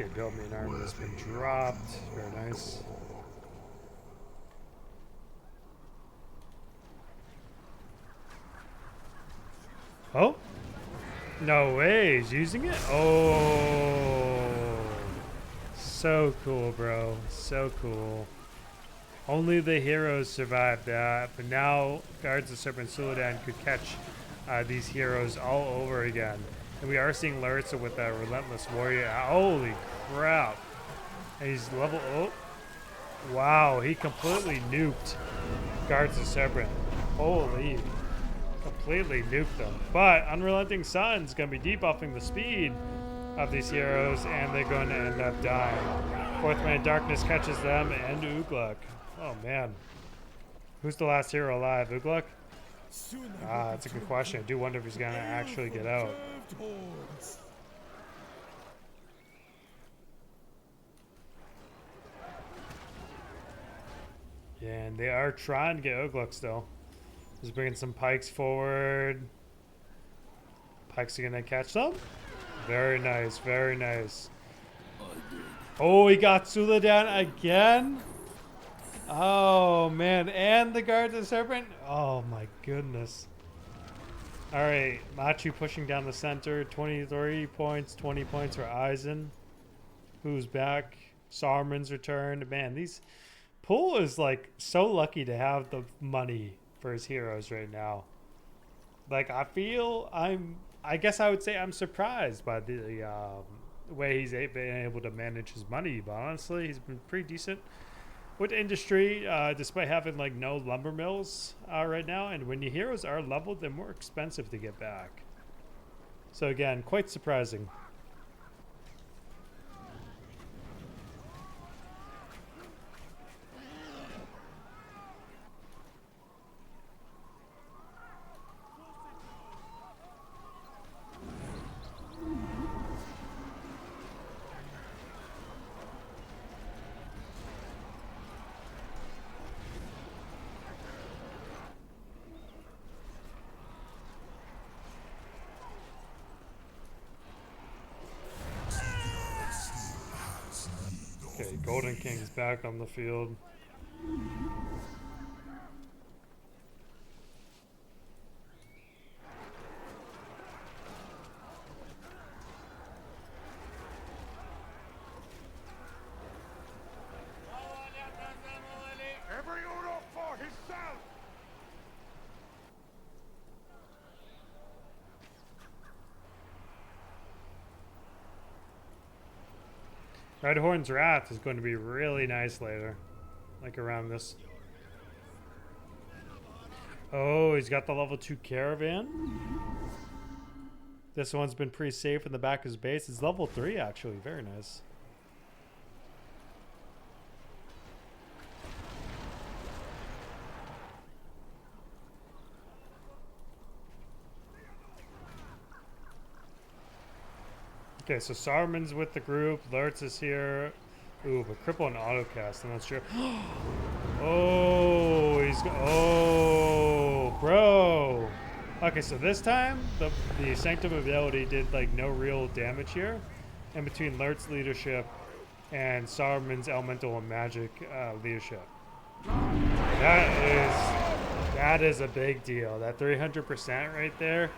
Okay, build me an army has been dropped. Very nice. Oh? No way, he's using it? Oh. So cool, bro. So cool. Only the heroes survived that, but now Guards of Serpent Suladan could catch these heroes all over again. And we are seeing Larissa with that Relentless Warrior. Holy crap. And he's level... Oh. Wow, he completely nuked Guards of Serpent. Holy. Completely nuked them. But Unrelenting Sun's going to be debuffing the speed of these heroes, and they're going to end up dying. Fourth Man in Darkness catches them, and Ugluk. Oh, man. Who's the last hero alive? Ugluk? Ah, that's a good question. I do wonder if he's going to actually get out. Yeah, and they are trying to get Ugluk still. Just bringing some pikes forward. Pikes are going to catch them. Very nice, very nice. Oh, he got Suladan again? Oh, man. And the Guards of Serpent? Oh, my goodness. All right. Maçuu pushing down the center. 23 points, 20 points for Eisen. Who's back? Saruman's returned. Man, these... Po0L is, like, so lucky to have the money for his heroes right now. Like, I guess I would say I'm surprised by the way he's been able to manage his money. But honestly, he's been pretty decent with industry, despite having like no lumber mills right now. And when your heroes are leveled, they're more expensive to get back. So again, quite surprising. Okay, Golden King's back on the field. Redhorn's Wrath is going to be really nice later. Like around this. Oh, he's got the level 2 Caravan. This one's been pretty safe in the back of his base. It's level 3 actually. Very nice. Okay, so Saruman's with the group. Lurtz is here. Ooh, but cripple and autocast. I'm not sure. Oh, oh, bro. Okay, so this time the Sanctum ability did like no real damage here, in between Lurtz's leadership and Saruman's elemental and magic leadership. That is a big deal. That 300% right there.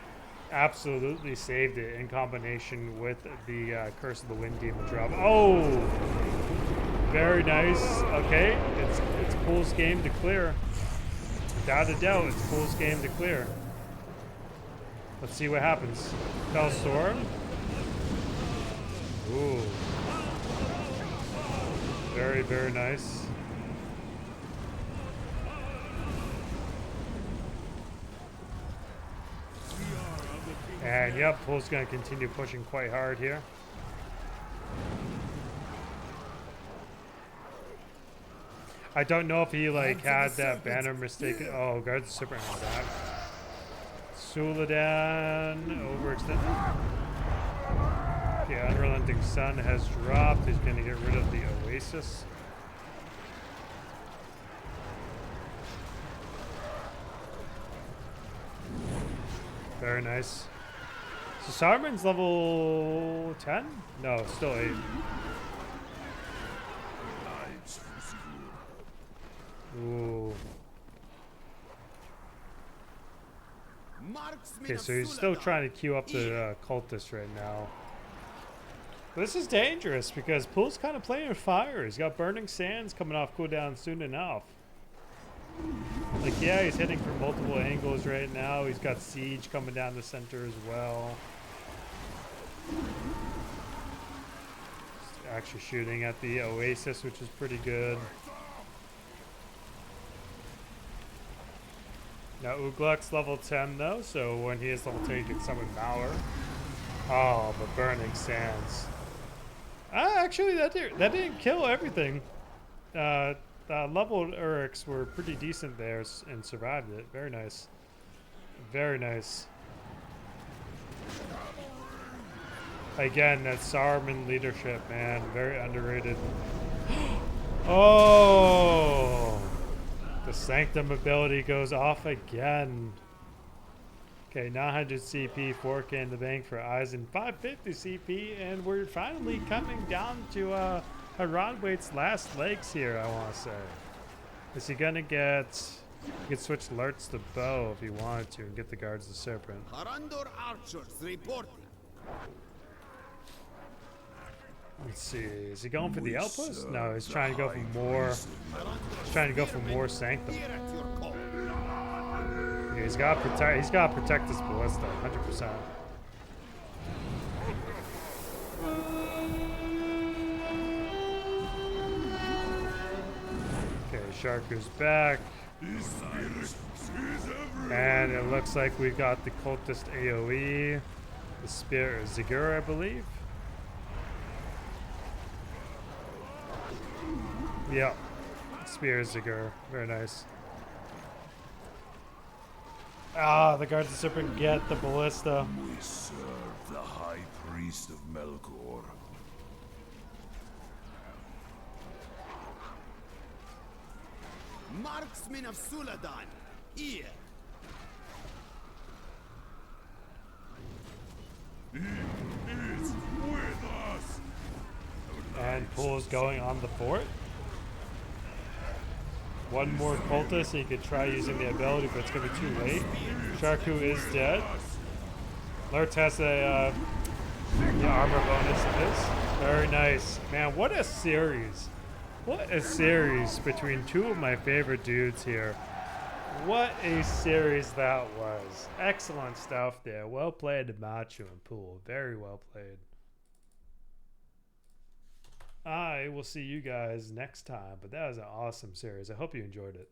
Absolutely saved it in combination with the Curse of the Wind Demon drop. Oh, very nice. Okay, it's Po0L's game to clear. Without a doubt, it's Po0L's game to clear. Let's see what happens. Fell Storm. Ooh, very, very nice. And yep, Po0L's going to continue pushing quite hard here. I don't know if he like had that banner mistake. Oh, Guards of Serpent on back. Suladan overextended. The Unrelenting Sun has dropped. He's going to get rid of the Oasis. Very nice. So Saruman's level 10? No, still 8. Okay, so he's still trying to queue up the cultist right now. This is dangerous because Pool's kind of playing with fire. He's got Burning Sands coming off cooldown soon enough. Like, yeah, he's hitting from multiple angles right now. He's got Siege coming down the center as well. He's actually shooting at the Oasis, which is pretty good. Now, Ugluk's level 10, though, so when he is level 10, he can summon Valor. Oh, but Burning Sands. Actually, that didn't kill everything. Leveled Uryx were pretty decent there and survived it. Very nice. Very nice. Again, that Saruman leadership, man. Very underrated. Oh! The Sanctum ability goes off again. Okay, 900 CP, 4K in the bank for Eisen, 550 CP, and we're finally coming down to Haradwaith's last legs here, I want to say. Is he going to get... He could switch Lurtz to Bow if he wanted to and get the Guards of Serpent. Harandor archers reporting. Let's see, is he going for the outpost? No, he's trying to go for more... He's trying to go for more Sanctum. Here at your call. Yeah, he's got to protect his ballista, 100%. Okay, Sharku's back. And it looks like we got the cultist AoE. The Spear of Zigur, I believe. Yeah. Spear of Zigur. Very nice. Ah, the Guards of Serpent get the ballista. We serve the High Priest of Melkor. Marksmen of Suladan, here. He is with us. And Pool's going on the fort. One more cultist, so he could try using the ability, but it's going to be too late. Sharku is dead. Lurtz has the armor bonus of his. Very nice. Man, what a series. What a series between two of my favorite dudes here. What a series that was. Excellent stuff there. Well played to Maçuu and Pool. Very well played. I will see you guys next time, but that was an awesome series. I hope you enjoyed it.